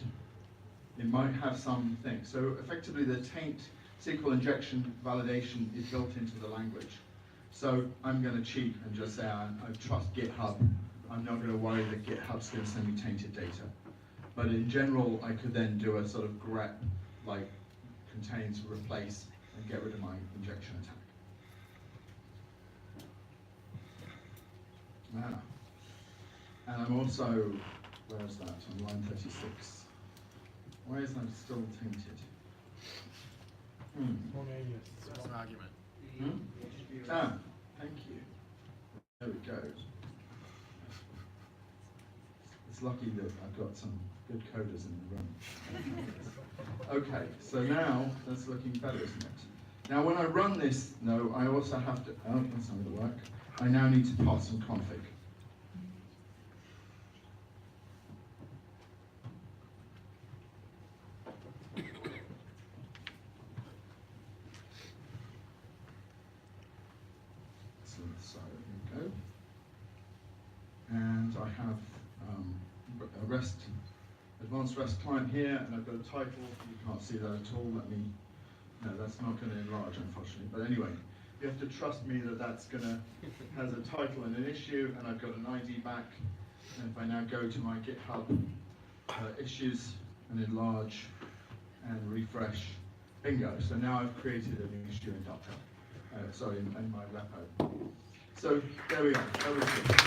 It might have something. So effectively, the taint SQL injection validation is built into the language. So I'm going to cheat and just say I trust GitHub. I'm not going to worry that GitHub's going to send me tainted data. But in general, I could then do a sort of grep, like contain to replace and get rid of my injection attack. And I'm also, where is that? On line 36. Why is that still tainted? That's an argument. Ah, thank you. There we go. It's lucky that I've got some good coders in the room. Okay, so now that's looking better, isn't it? Now when I run this, no, I also have to, oh, that's not going to work. I now need to pass some config. So here we go. And I have a REST, advanced REST client here, and I've got a title. You can't see that at all. No, that's not going to enlarge, unfortunately. But anyway, you have to trust me that that's going to, has a title and an issue, and I've got an ID back. And if I now go to my GitHub issues and enlarge and refresh, bingo. So now I've created an issue in Docker, in my repo. So there we are. That was it.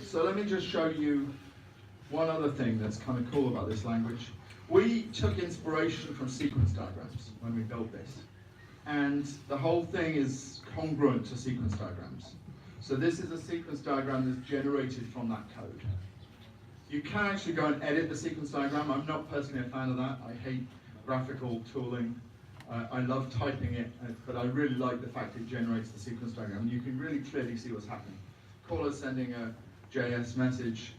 So let me just show you one other thing that's kind of cool about this language. We took inspiration from sequence diagrams when we built this. And the whole thing is congruent to sequence diagrams. So this is a sequence diagram that's generated from that code. You can actually go and edit the sequence diagram. I'm not personally a fan of that. I hate graphical tooling. I love typing it, but I really like the fact it generates the sequence diagram. You can really clearly see what's happening. Caller's sending a JS message.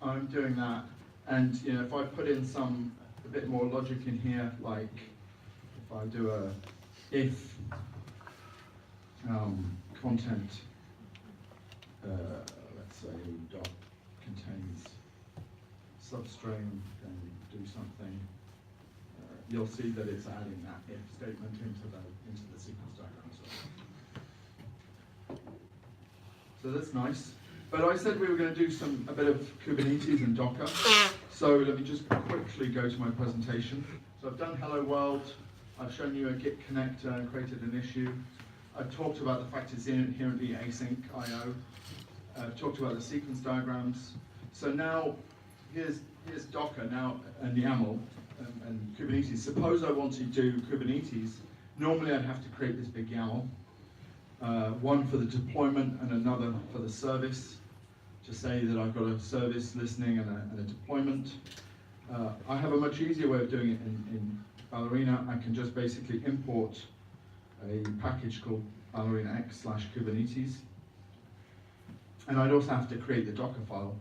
I'm doing that, and if I put in a bit more logic in here, like if I do a if content, let's say dot contains substring, then do something. You'll see that it's adding that if statement into the sequence diagram as well. So that's nice. But I said we were going to do a bit of Kubernetes and Docker. So let me just quickly go to my presentation. So I've done Hello World. I've shown you a Git connector and created an issue. I've talked about the fact it's inherently async I/O. I've talked about the sequence diagrams. So now here's Docker now and YAML and Kubernetes. Suppose I want to do Kubernetes. Normally I'd have to create this big YAML. One for the deployment and another for the service, to say that I've got a service listening and a deployment. I have a much easier way of doing it in Ballerina. I can just basically import a package called Ballerina X/Kubernetes. And I'd also have to create the Docker file.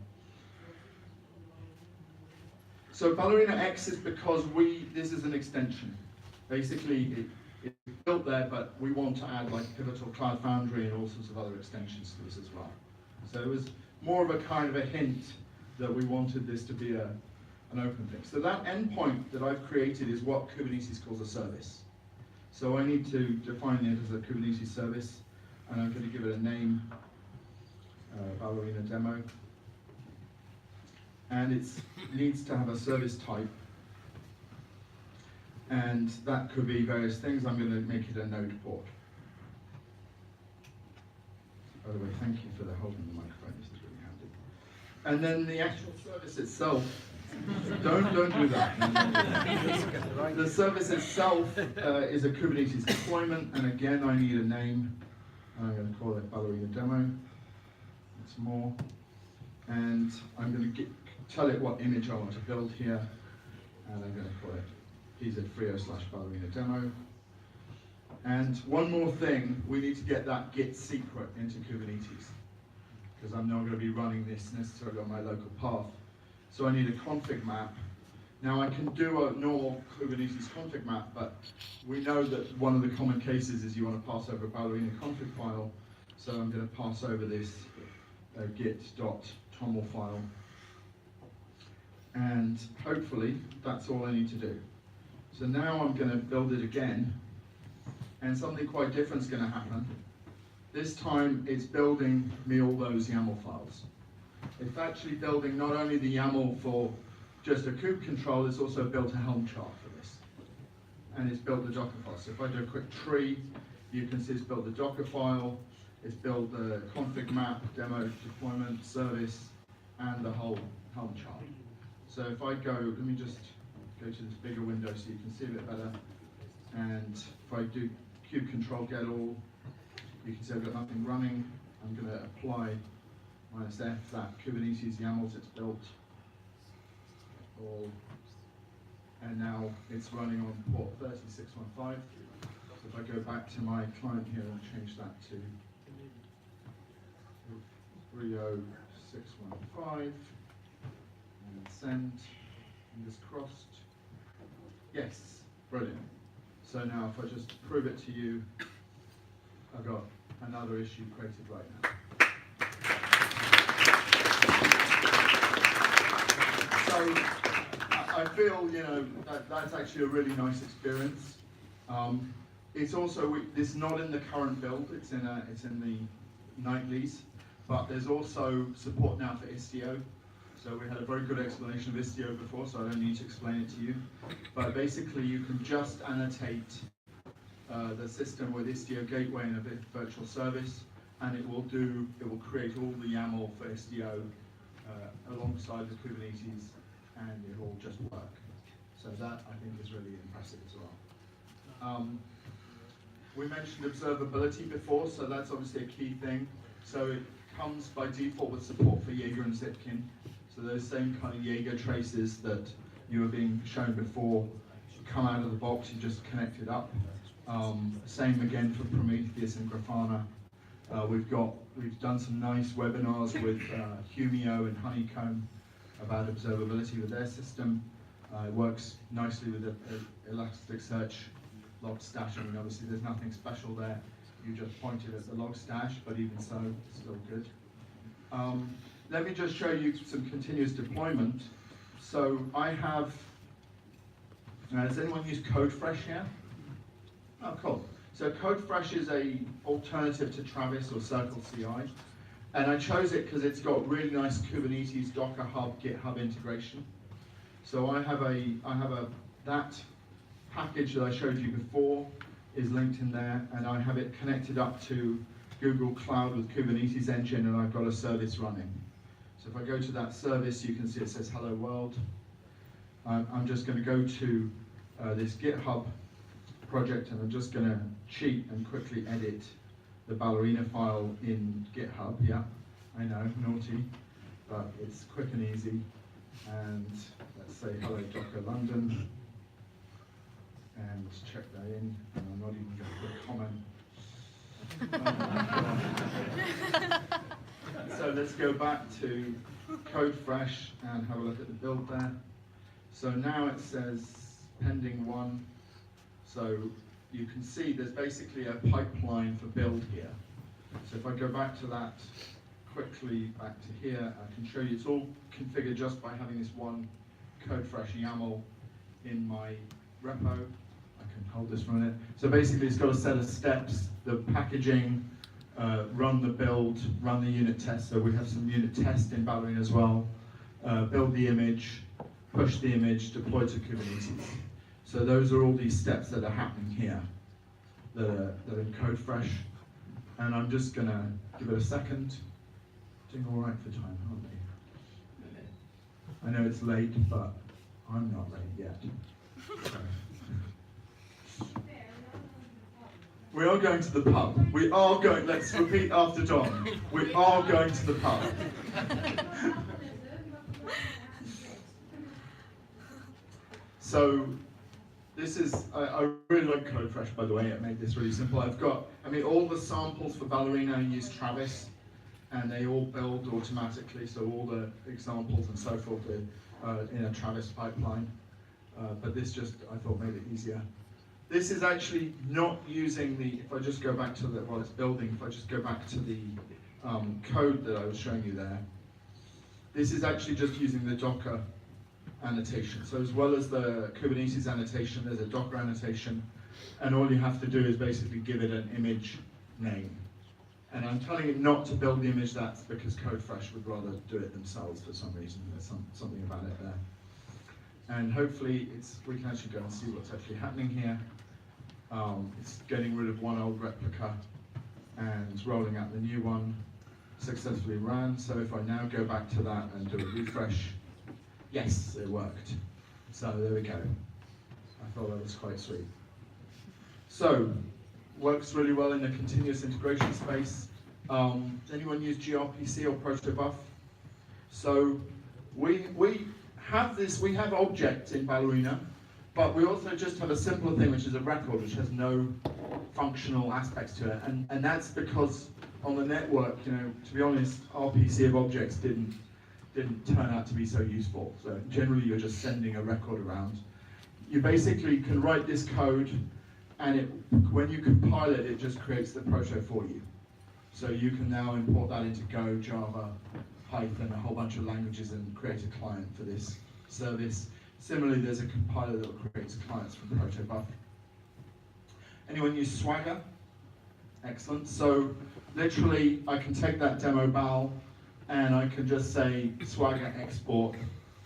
So Ballerina X is because this is an extension. Basically, it's built there, but we want to add like Pivotal, Cloud Foundry, and all sorts of other extensions to this as well. So it was more of a kind of a hint that we wanted this to be an open thing. So that endpoint that I've created is what Kubernetes calls a service. So I need to define it as a Kubernetes service, and I'm going to give it a name, Ballerina demo. And it needs to have a service type. And that could be various things. I'm going to make it a node port. By the way, thank you for holding the microphone. This is really handy. And then the actual service itself. Don't do that. The service itself is a Kubernetes deployment, and again, I need a name. I'm going to call it Ballerina demo. It's more, and I'm going to tell it what image I want to build here, and I'm going to call it pz-frio/Ballerina demo. And one more thing, we need to get that Git secret into Kubernetes, because I'm not going to be running this necessarily on my local path. So I need a config map. Now I can do a normal Kubernetes config map, but we know that one of the common cases is you want to pass over a Ballerina config file. So I'm going to pass over this git.toml file. And hopefully that's all I need to do. So now I'm going to build it again, and something quite different is going to happen. This time it's building me all those YAML files. It's actually building not only the YAML for just a kube control, it's also built a Helm chart for this. And it's built the Docker file. So if I do a quick tree, you can see it's built the Docker file, it's built the config map, demo, deployment, service, and the whole Helm chart. So if I go, let me just go to this bigger window so you can see a bit better. And if I do kube control get all, you can see I've got nothing running. I'm going to apply -f that Kubernetes YAMLs it's built. All, and now it's running on port 3615. So if I go back to my client here and change that to 30615 and send, fingers crossed. Yes, brilliant. So now if I just prove it to you, I've got another issue created right now. So I feel, that's actually a really nice experience. It's also, it's not in the current build, it's in the nightlies, but there's also support now for Istio. So we had a very good explanation of Istio before, so I don't need to explain it to you. But basically you can just annotate the system with Istio gateway and a virtual service, and it will create all the YAML for Istio alongside the Kubernetes, and it will just work. So that I think is really impressive as well. We mentioned observability before, so that's obviously a key thing. So it comes by default with support for Jaeger and Zipkin. So those same kind of Jaeger traces that you were being shown before come out of the box, you just connect it up. Same again for Prometheus and Grafana. We've done some nice webinars with Humio and Honeycomb about observability with their system. It works nicely with Elasticsearch log stash. I mean, obviously there's nothing special there. You just pointed at the log stash, but even so, it's still good. Let me just show you some continuous deployment. So I have, does anyone use CodeFresh here? Oh, cool. So CodeFresh is a alternative to Travis or Circle CI. And I chose it because it's got really nice Kubernetes, Docker Hub, GitHub integration. So I have that package that I showed you before is linked in there, and I have it connected up to Google Cloud with Kubernetes Engine, and I've got a service running. So if I go to that service, you can see it says hello world. I'm just going to go to this GitHub project, and I'm just going to cheat and quickly edit the Ballerina file in GitHub. Yeah, I know, naughty, but it's quick and easy. And let's say hello Docker London, and check that in, and I'm not even going to put a comment. So let's go back to CodeFresh and have a look at the build there. So now it says pending one. So you can see there's basically a pipeline for build here. So if I go back to that quickly, back to here, I can show you it's all configured just by having this one CodeFresh YAML in my repo. I can hold this for a minute. So basically it's got a set of steps, the packaging, run the build, run the unit test. So we have some unit test in Ballerina as well. Build the image, push the image, deploy to Kubernetes. So those are all these steps that are happening here that are in CodeFresh. And I'm just going to give it a second. Doing all right for time, aren't we? I know it's late, but I'm not late yet. We are going to the pub. We are going, let's repeat after Dom. We are going to the pub. So this is, I really like CodeFresh, by the way. It made this really simple. All the samples for Ballerina use Travis, and they all build automatically, so all the examples and so forth are in a Travis pipeline. But this just, I thought, made it easier. This is actually not using if I just go back to while it's building, if I just go back to the code that I was showing you there, this is actually just using the Docker annotation. So as well as the Kubernetes annotation, there's a Docker annotation, and all you have to do is basically give it an image name. And I'm telling it not to build the image, that's because CodeFresh would rather do it themselves for some reason. There's something about it there. And hopefully we can actually go and see what's actually happening here. It's getting rid of one old replica and rolling out the new one. Successfully ran. So if I now go back to that and do a refresh, yes, it worked. So there we go. I thought that was quite sweet. So, works really well in the continuous integration space. Anyone use gRPC or protobuf? So we have objects in Ballerina, but we also just have a simpler thing, which is a record, which has no functional aspects to it. And that's because on the network, to be honest, RPC of objects didn't turn out to be so useful. So generally you're just sending a record around. You basically can write this code, and when you compile it, it just creates the proto for you. So you can now import that into Go, Java, Python, a whole bunch of languages, and create a client for this service. Similarly, there's a compiler that creates clients from protobuf. Anyone use Swagger? Excellent. So literally, I can take that demo bal, and I can just say Swagger export,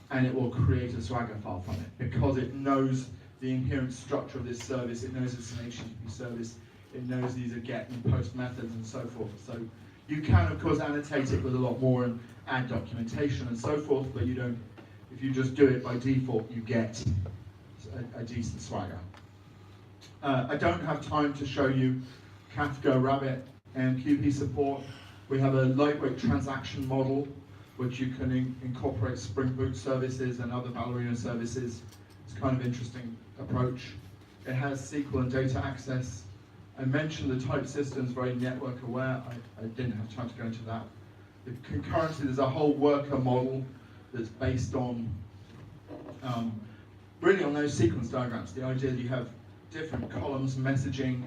and it will create a Swagger file from it, because it knows the inherent structure of this service. It knows it's an HTTP service. It knows these are get and post methods and so forth. So you can, of course, annotate it with a lot more and add documentation and so forth, but you don't. If you just do it by default, you get a decent Swagger. I don't have time to show you Kafka, Rabbit, and QP support. We have a lightweight transaction model, which you can incorporate Spring Boot services and other Ballerina services. It's kind of interesting approach. It has SQL and data access. I mentioned the type systems, very network aware. I didn't have time to go into that. The concurrency, there's a whole worker model that's based on, really on those sequence diagrams. The idea that you have different columns messaging.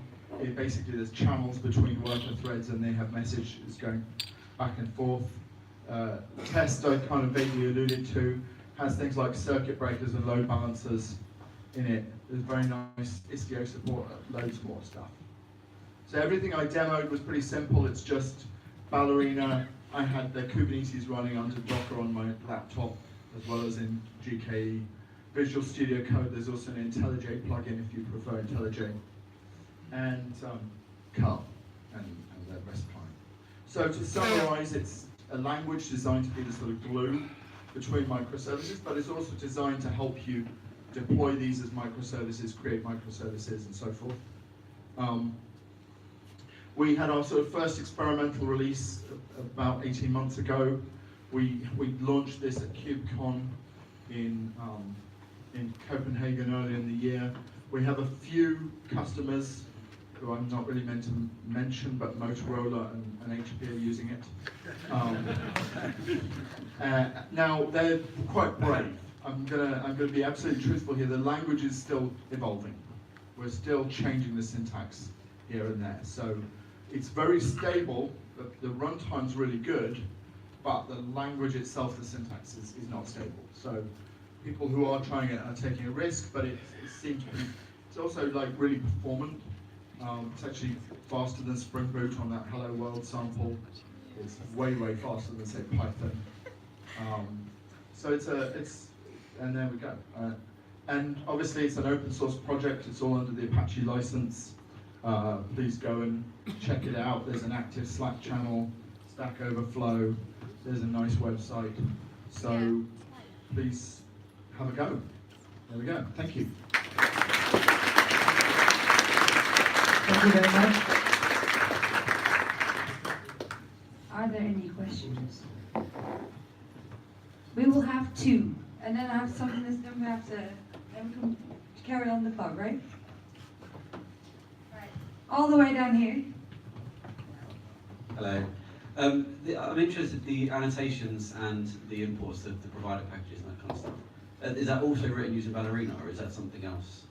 Basically, there's channels between worker threads and they have messages going back and forth. Test I kind of vaguely alluded to, has things like circuit breakers and load balancers in it. There's very nice Istio support, loads more stuff. So everything I demoed was pretty simple. It's just Ballerina. I had the Kubernetes running under Docker on my laptop, as well as in GKE. Visual Studio Code, there's also an IntelliJ plugin if you prefer IntelliJ. And Carl and the REST client. So to summarize, it's a language designed to be the sort of glue between microservices, but it's also designed to help you deploy these as microservices, create microservices, and so forth. We had our sort of first experimental release about 18 months ago. We launched this at KubeCon in Copenhagen earlier in the year. We have a few customers who I'm not really meant to mention, but Motorola and HP are using it. Now they're quite brave. I'm gonna be absolutely truthful here. The language is still evolving. We're still changing the syntax here and there. So it's very stable. The runtime's really good, but the language itself, the syntax is not stable. So people who are trying it are taking a risk, but it seems to be. It's also like really performant. It's actually faster than Spring Boot on that Hello World sample. It's way faster than say Python. So and there we go. And obviously it's an open source project. It's all under the Apache license. Please go and check it out. There's an active Slack channel, Stack Overflow. There's a nice website. So please have a go. There we go. Thank you. Thank you very much. Are there any questions? We will have two, and then I have something that's then we have to then we can carry on the clock, right? Right. All the way down here. Hello. I'm interested in the annotations and the imports of the provider packages and that kind of stuff. Is that also written using Ballerina, or is that something else?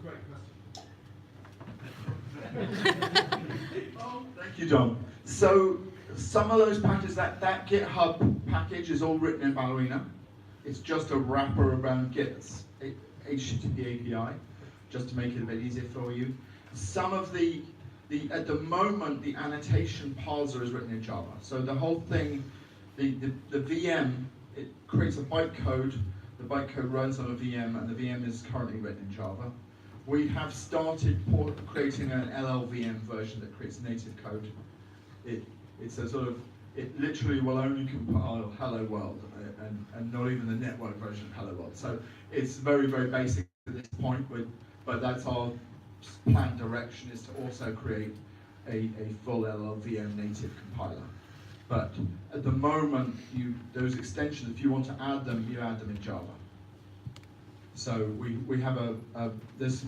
Great question. Thank you, John. So some of those packages, that GitHub package is all written in Ballerina. It's just a wrapper around Git's HTTP API, just to make it a bit easier for you. Some of at the moment, the annotation parser is written in Java. So the whole thing, the VM, it creates a bytecode. The bytecode runs on a VM, and the VM is currently written in Java. We have started creating an LLVM version that creates native code. It's a sort of, it literally will only compile Hello World and not even the network version of Hello World. So it's very basic at this point, but that's our planned direction, is to also create a full LLVM native compiler. But at the moment, those extensions, if you want to add them, you add them in Java. So we have this